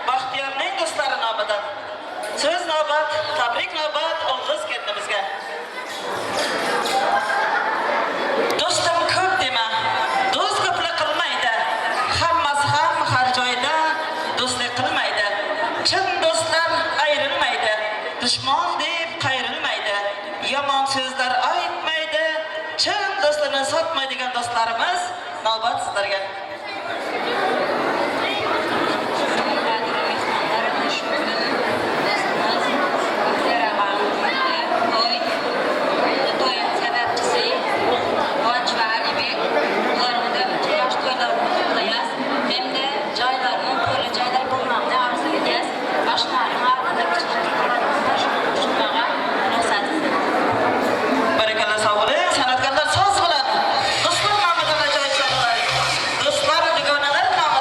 Baxtiyorning do'stlari nomidan so'z navbat, tabrik navbat o'g'il kelinimizga. Do'stim ko'p dema, do'st ko'plik qilmaydi. Hammasi ham har joyda do'stlik qilmaydi. Chin do'stlar ayrilmaydi. Dushmon deb qayrilmaydi. Yomon so'zlar aytmaydi. Chin do'stlarni sotmaydigan do'stlarimiz navbat sizlarga. Barikalla sog'lik, san'atkorlar so'z bilan do'stlar nomidan ajoyib sovg'alar. Do'stlar dugonalar nomidan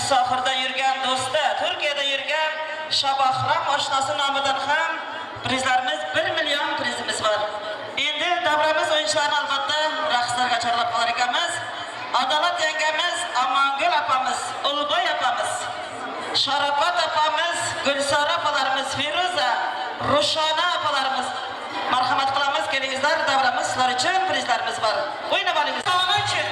musofirda yurgan do'sti, Turkiyada yurgan Shabahram oshnasi nomidan ham prizlarimiz 1 million prizimiz bor. Endi davramiz o'yinchilarini albatta raqslarga chorlab qolar ekanmiz. Adolat yangamiz, Amangul apamiz, Ulg'oy apamiz, Sharofat apamiz, Gulsora opalarimiz, Feruza, Rushona opalarimiz. Marhamat qilamiz, kelingizlar, davramiz sizlar uchun prizlarimiz bor. O'ynab olingiz. Sog'liq uchun.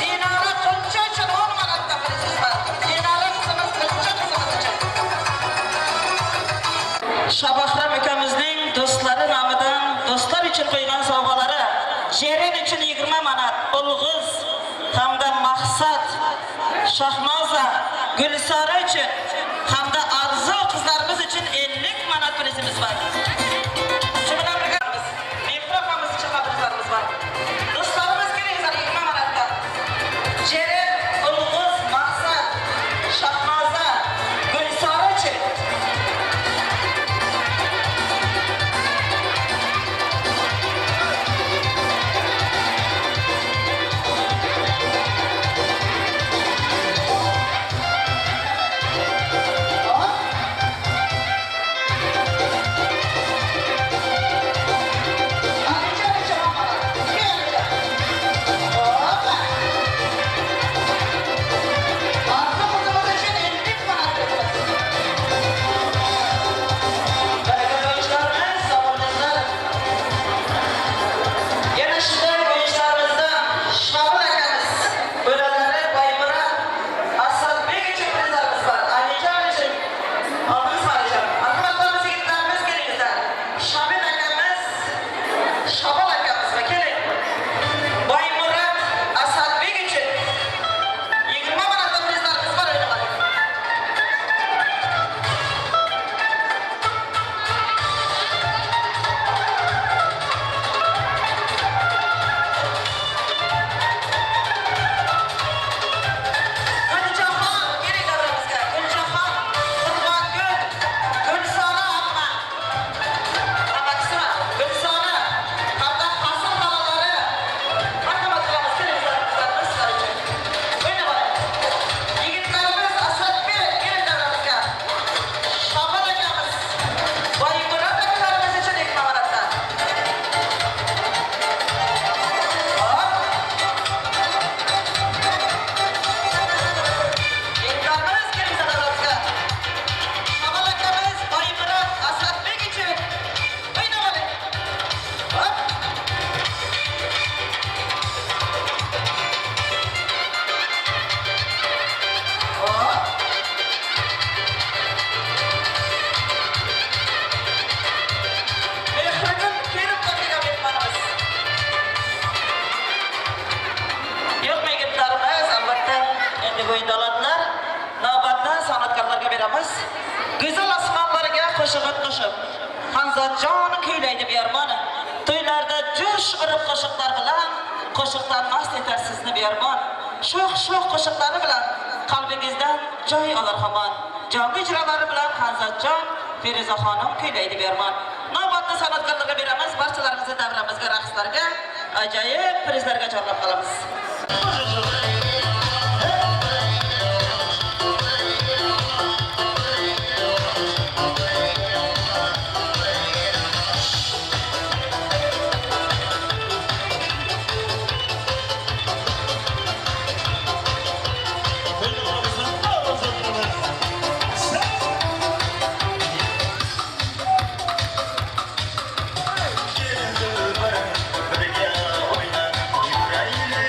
Dinora Qulcha uchun 10 manatda priziz bor. Dinora qizimiz Qulcha qizimiz uchun. Shabahram akamizning do'stlari nomidan do'stlar uchun qo'ygan sovg'alari Jeren uchun 20 manat, Ulg'iz hamda Maqsad, Shahnoza, Gulsora uchun hamda Arzu qizlarimiz uchun 50 manat prizimiz bor. Shu bilan birga Mehropamiz uchun prizlarimiz bor. Do'stlarimiz kelingizlar 20 manatda. Jeren, Ulg'iz, Maqsad, Shahnoza, Gulsora uchun o'yindalarlar navbatda san'atkorlarga beramiz. Go'zal osmonlarga qo'shig'in qo'shib Hamzatjon kuylaydi biyarmon. To'ylarda jo'sh urib qo'shiqlar bilan qo'shiqdan mast etar sizni biyarmon. Sho'x qo'shiqlari bilan qalbingizdan joy olar hamon. Jonli ijrolari bilan Hamzatjon Feruza xonim kuylaydi biyarmon. Navbatda san'atkorlarga beramiz. Barchalaringizni davramizga, raqslarga, ajoyib prizlarga chorlab qolamiz.
Birga o'ynab yuraylik.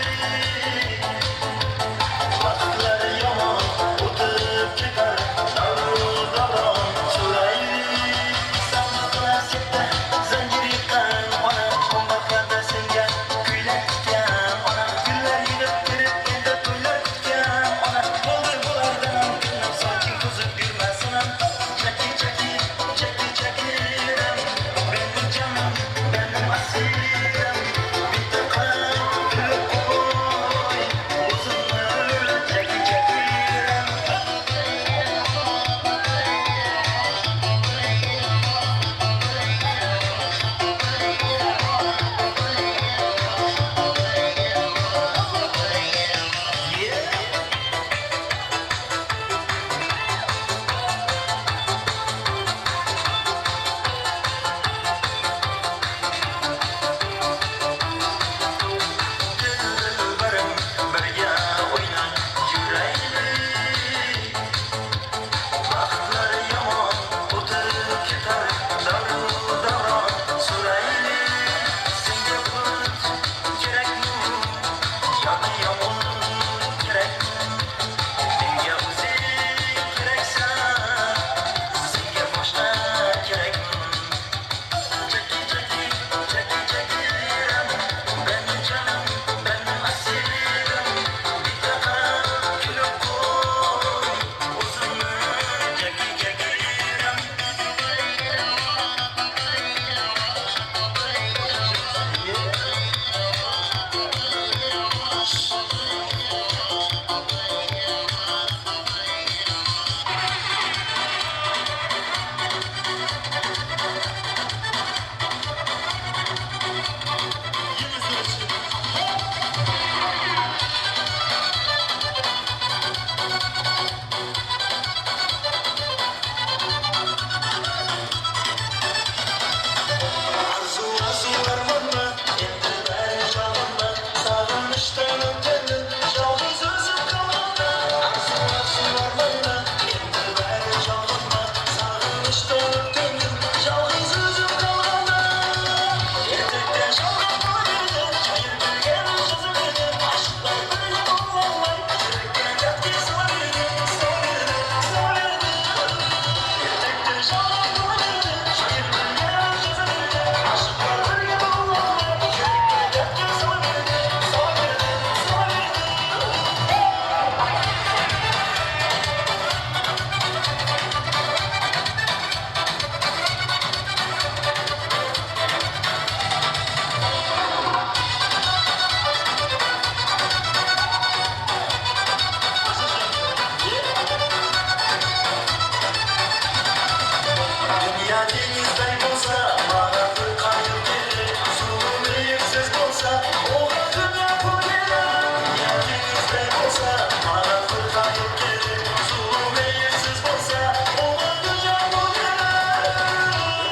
olsa, oğa dünya bu neler? Yerdenizde olsa, bana fırlayıp gelir. Zulüm eğilsiz olsa, oğa dünya bu neler?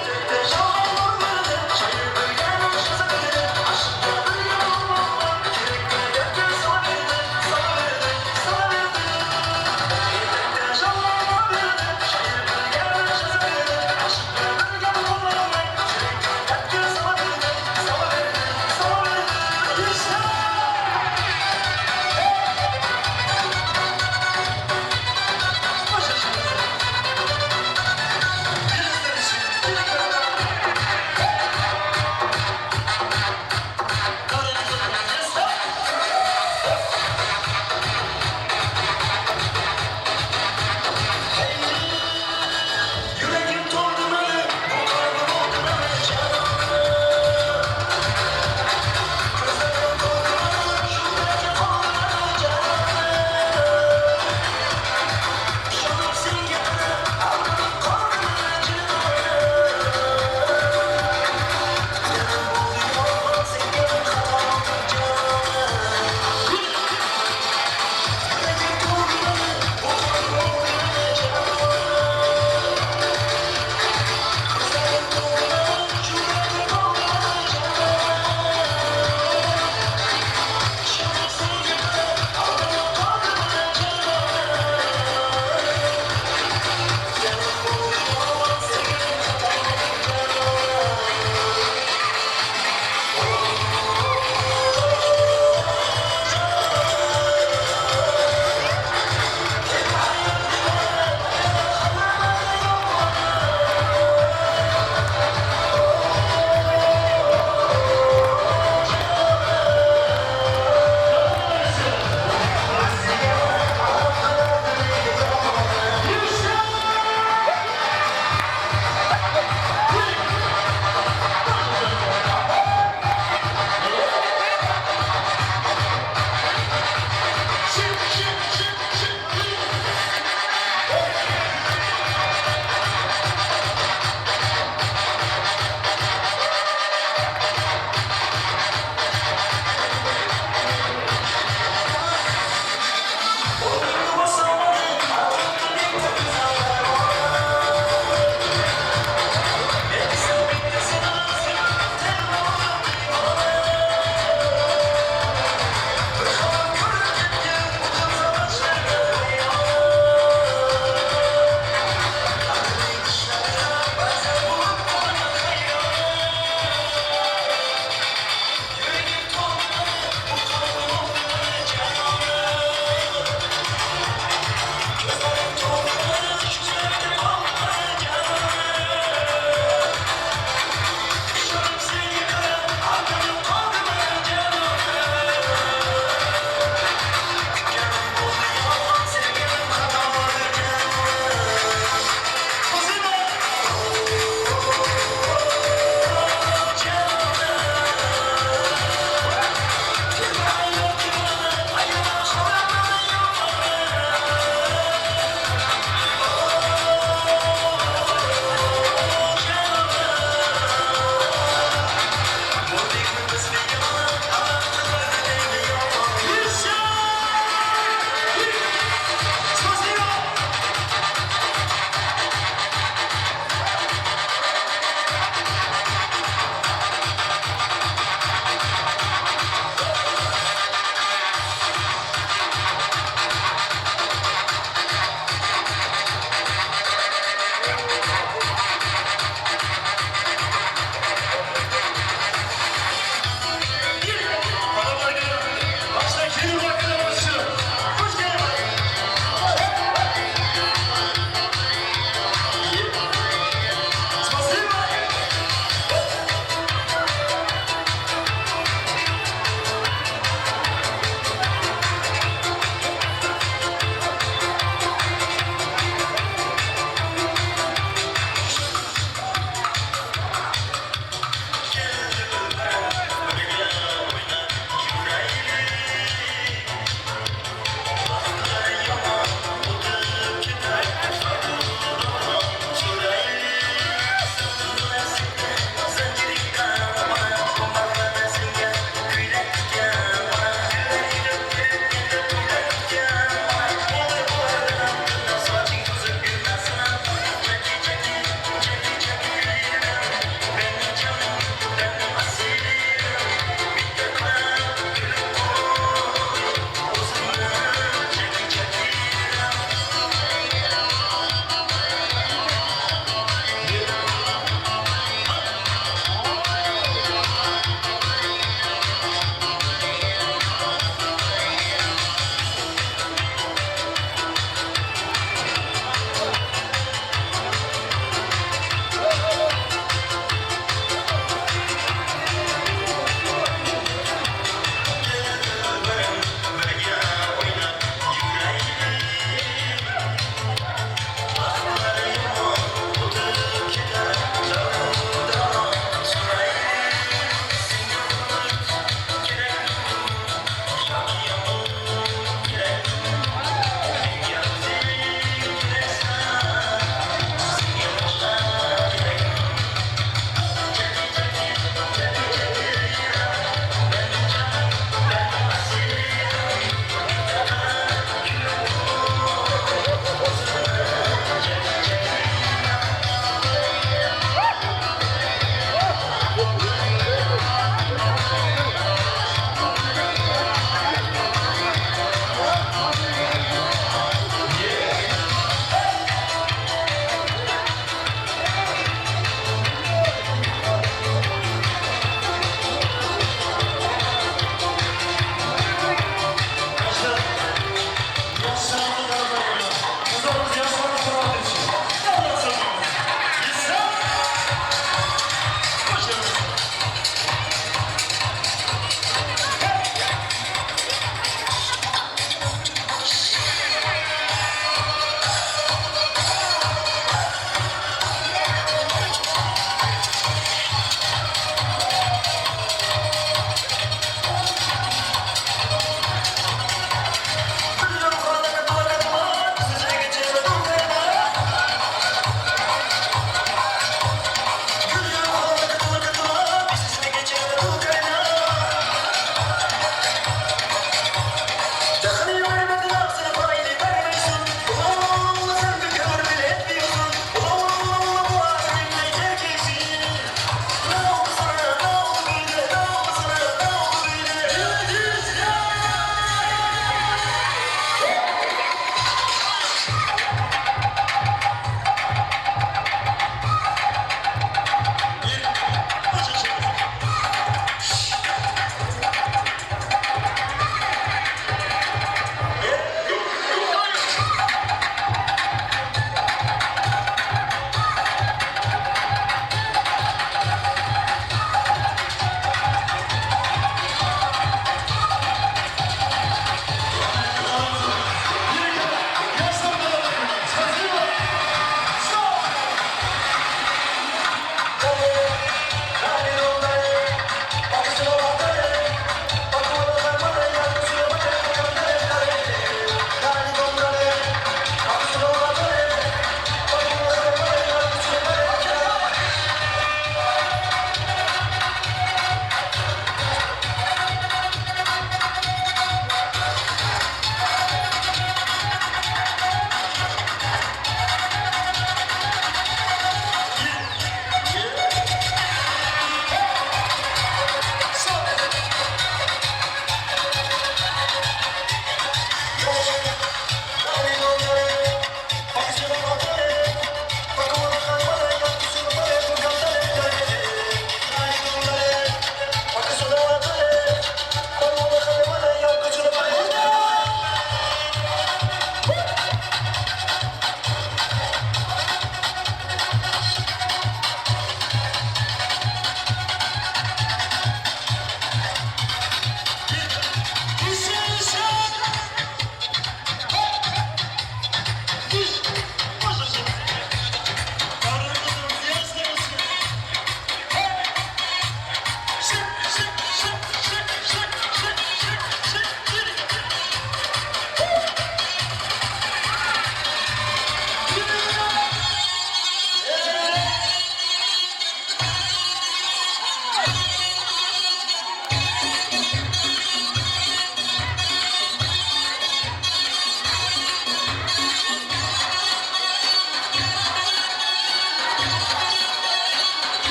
Ötekte şahanlar vardı, şair bir gelmiş şazededir. Aşkta bir yolum var, gerekli yerken sana verdim, sana verdim, sana verdim. Ötekte şahanlar vardı, şair bir gelmiş şazededir. Aşkta bir yolum var, gerekli yerken sana verdim, sana verdim, sana verdim.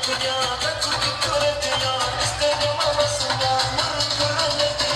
dünyada kurtup göretiyor. İsterim anasından mırın kırın ediyor.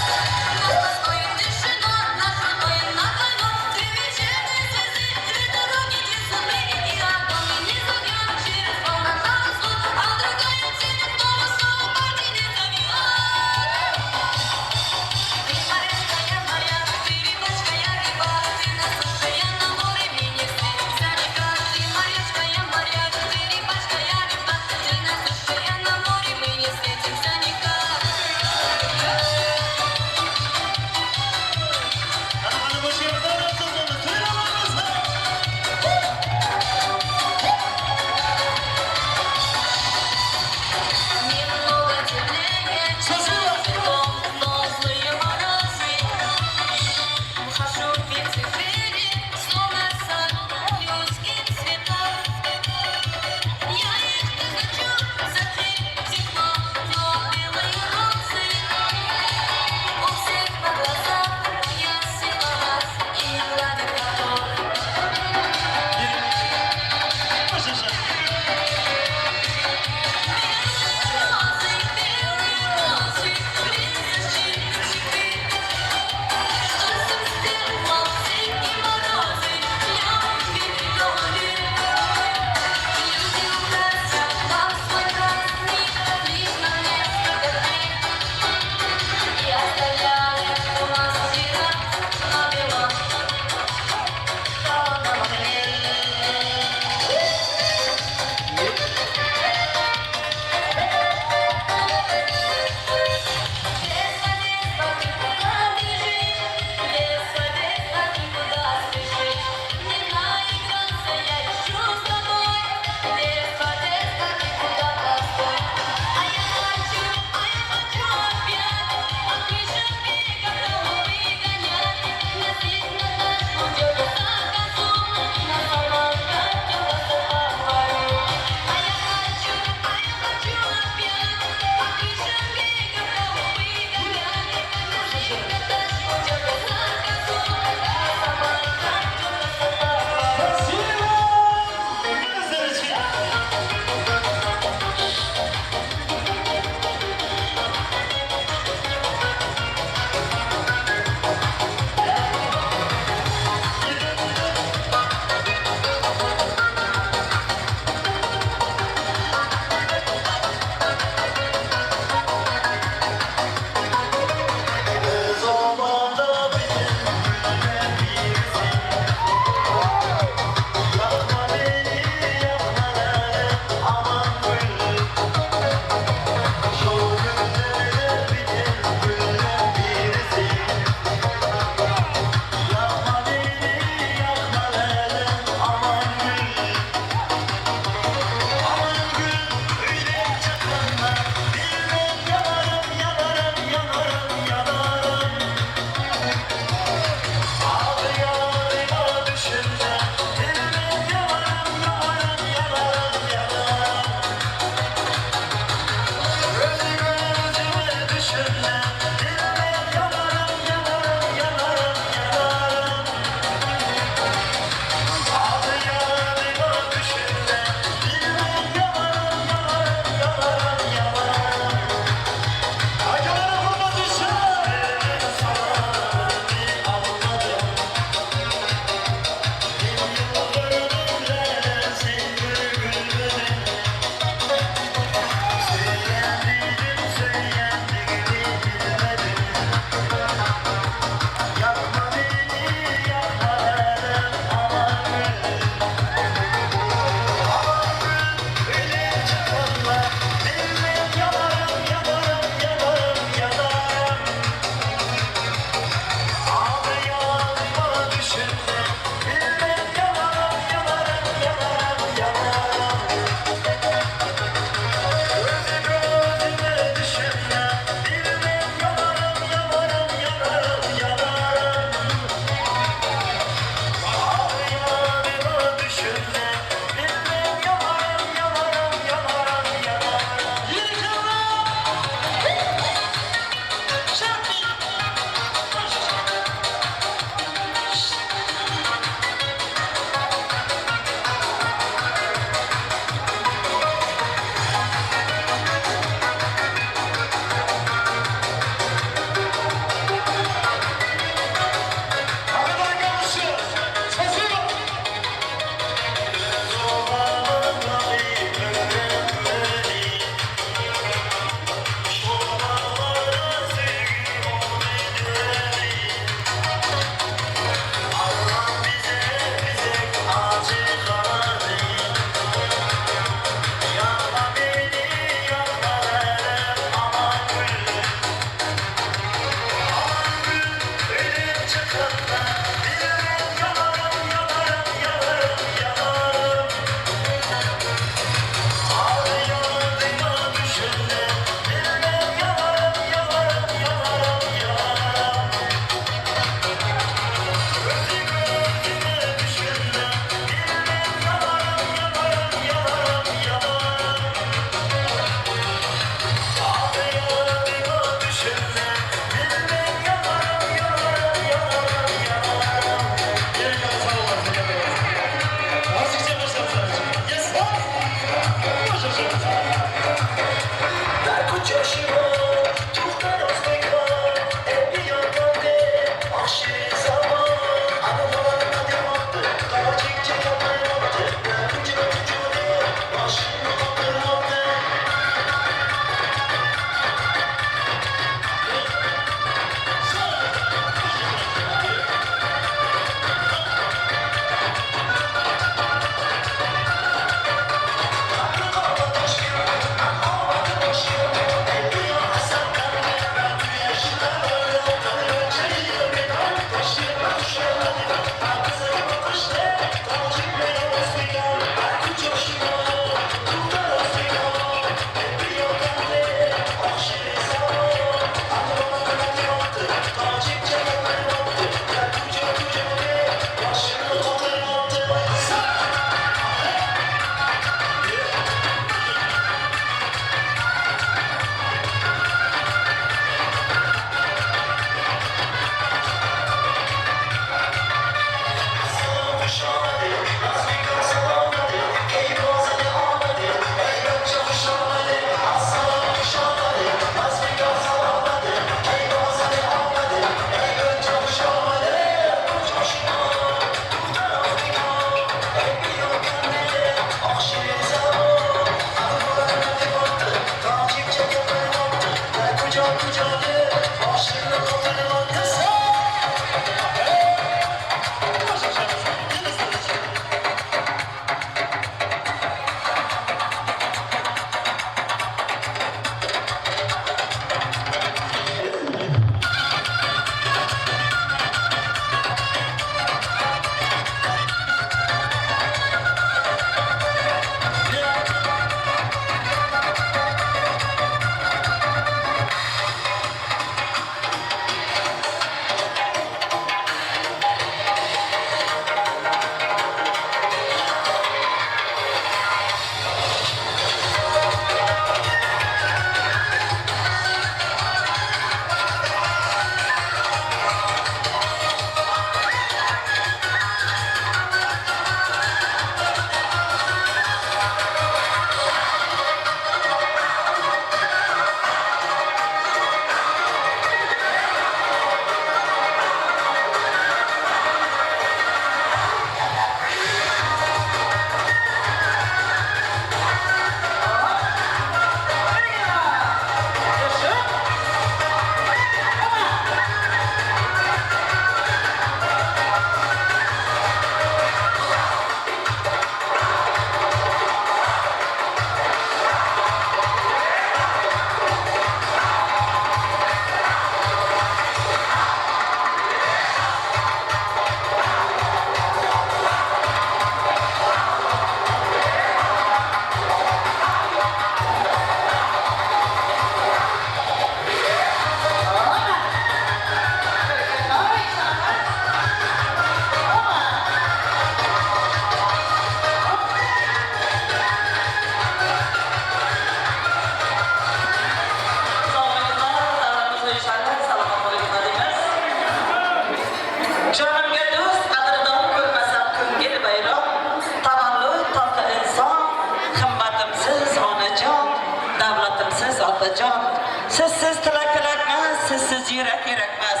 Sizsiz tilak kerakmas, sizsiz yurak kerakmas.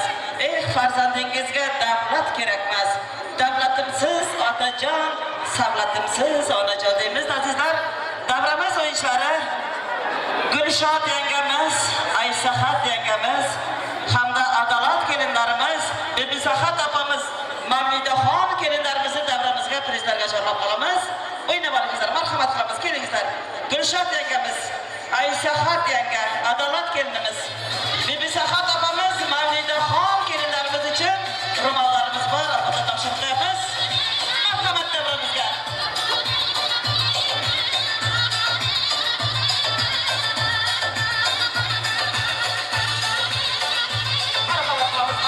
Farzandingizga davlat kerakmas. Davlatimsiz otajon, savlatimsiz onajon deymiz azizlar. Davramiz o'yinchlari Gulshod yangamiz, Aysahat yangamiz hamda Adolat kelinlarimiz, Bebisahat opamiz, Mavlidaxon kelinlarimizni davramizga prizlarga chorlab qolamiz. O'ynab olingizlar, marhamat qilamiz, kelingizlar. Gulshod yangamiz, Aysahat yanga, Adolat kelinimiz, Bebisahat opamiz, Mavlidaxon kelinlarimiz uchun ro'mollarimiz bor, albatta topshiriq qo'yamiz. Marhamat davramizga.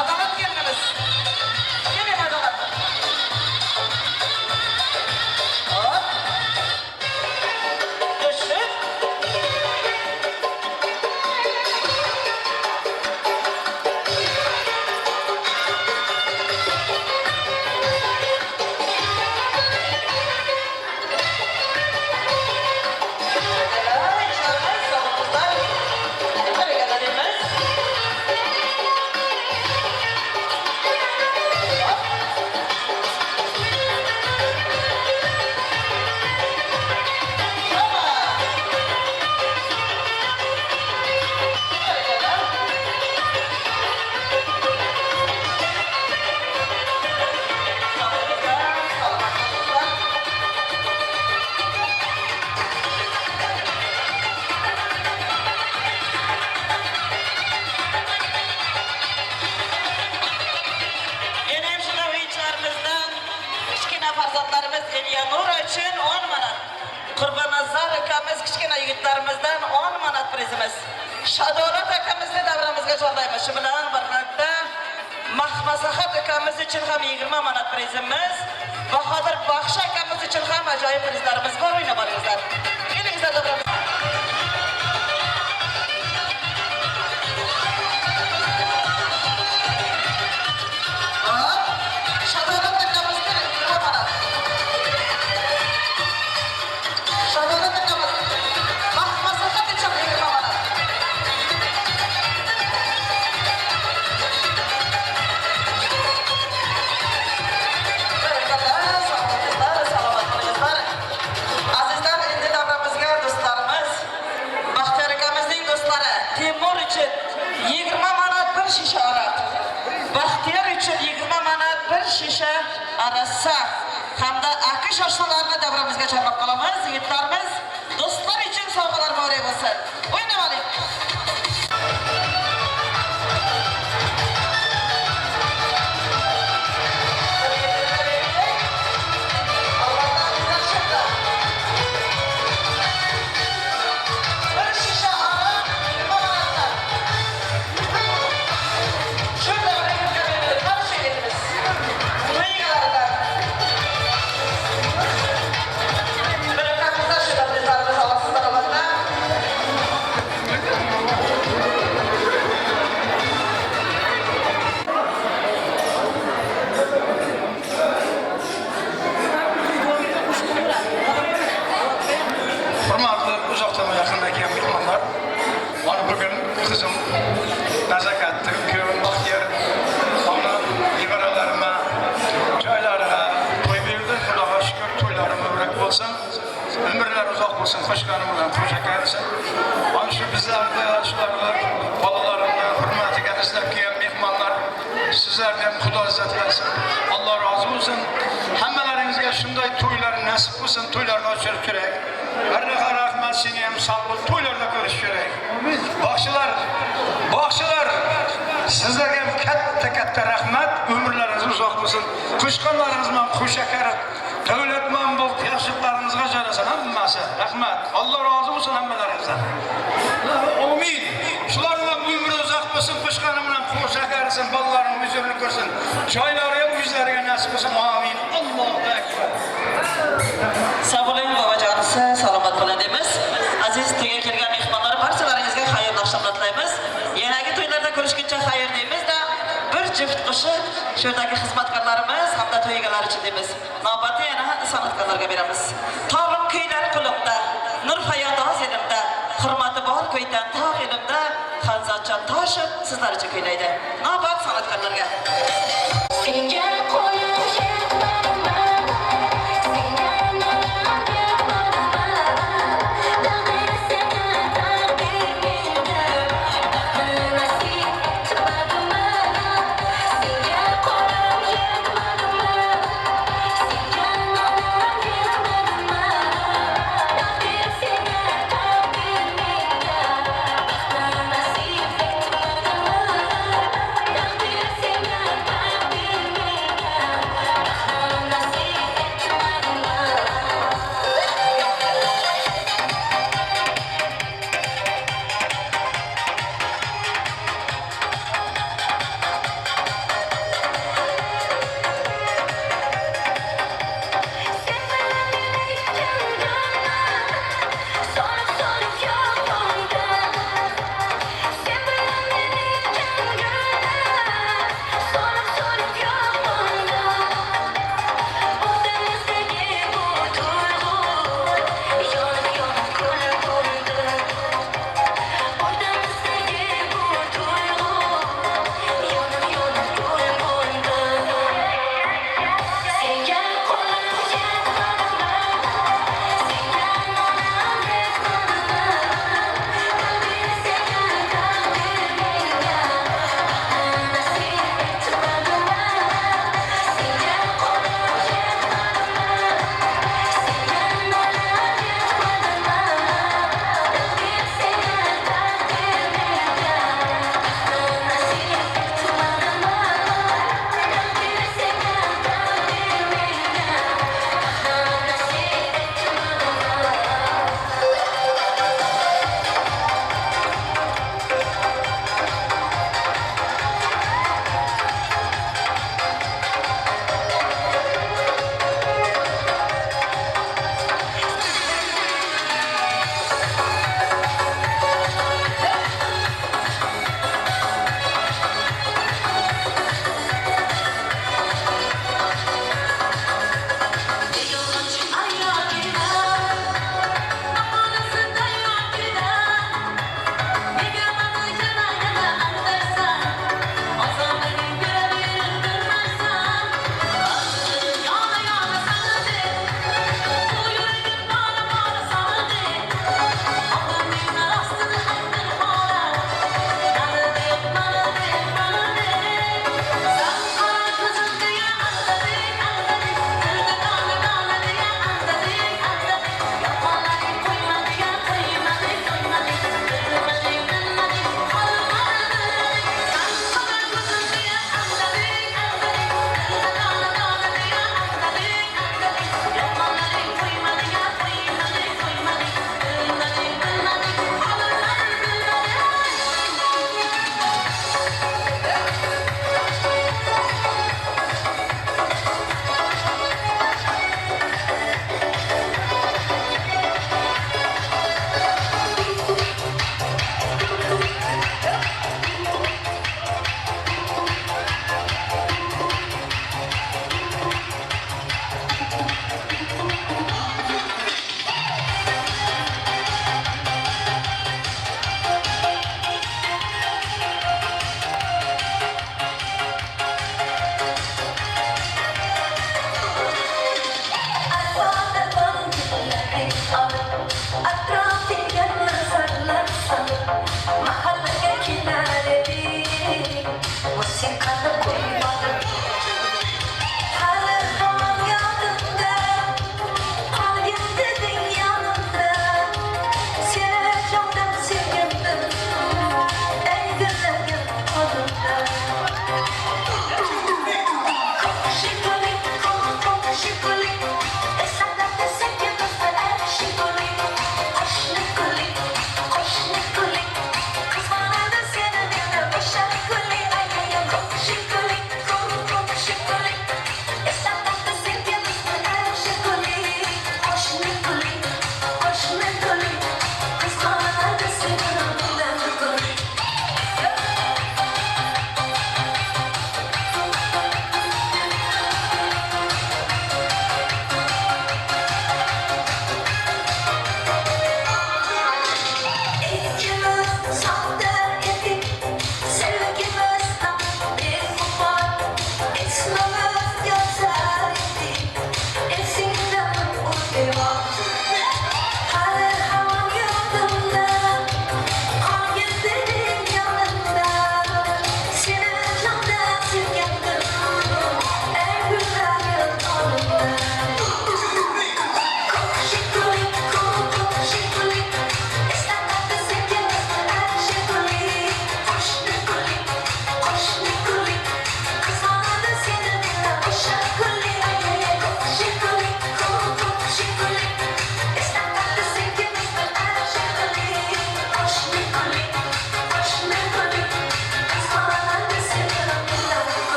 Adolat kelinimiz. Keling Adolat. Hop. Tushib. Farzandlarimiz Elyanur uchun 10 manat. Qurbonazar akamiz kichkina yigitlarimizdan 10 manat prizimiz. Shadolat akamizni davramizga chorlaymiz. Shu bilan birgalikda Mahmasahat akamiz uchun ham 20 manat prizimiz. Bahodir Baxsh akamiz uchun ham ajoyib prizlarimiz bor. O'ynab olingizlar. Kelingizlar davramizga. Temur uchun 20 manat bir shisha aroq. Baxtiyor uchun 20 manat bir shisha arassa hamda akish oshxonalarni davramizga chorlab qolamiz. Yigitlarimiz, do'stlar uchun sovg'alar muborak bo'lsin. O'ynab oling.
Kızım nazakatli, köyüm Bahtiyar, ona liberalarıma, çaylarına toy verdi. Allah'a şükür toylarım ömrek olsun, ömürler uzak olsun, hoşlarımdan koşak etsin. Onun şu bizlerde, şularla, balalarımla, hürmetiyle izlep giyen mehmanlar, sizlerden Kuda izzet versin. Allah razı olsun. Hemmelerinizge şunday toylar nasip olsun, toylarına uçurup gerek. Her rahmet siniyem sağ ol, toylarda görüşürek. Baxşılar, sizlerge katta rahmet, ömürleriniz uzak olsun. Kuşkanlarınızla kuşakar, devletman bol, yaşlıklarınızga jarasın, hammasi. Rahmet, Allah razı olsun hemmelerinizden. Amin. Şularla ömrü uzak olsun, kuşkanımla kuşakarsın, ballarının yüzünü görsün. Çaylarıya, yüzlerine nasip olsun, amin. Allahu Ekber.
Sağ olun babacanısı, salomat bo'lin deymiz. Aziz to'yga kelgan mehmonlar barchalaringizga xayrli oqshomlar tilaymiz. Yanagi to'ylarda ko'rishguncha xayr deymiz da bir juft qo'shiq sherdagi xizmatkorlarimiz hamda to'y egalari uchun deymiz. Navbatni yana san'atkorlarga beramiz. Tog'im kuylari qo'limda, nur hayot oz elimda, hurmati bor ko'ydan tog' elimda, qo'shib sizlar uchun kuylaydi. Navbat san'atkorlarga.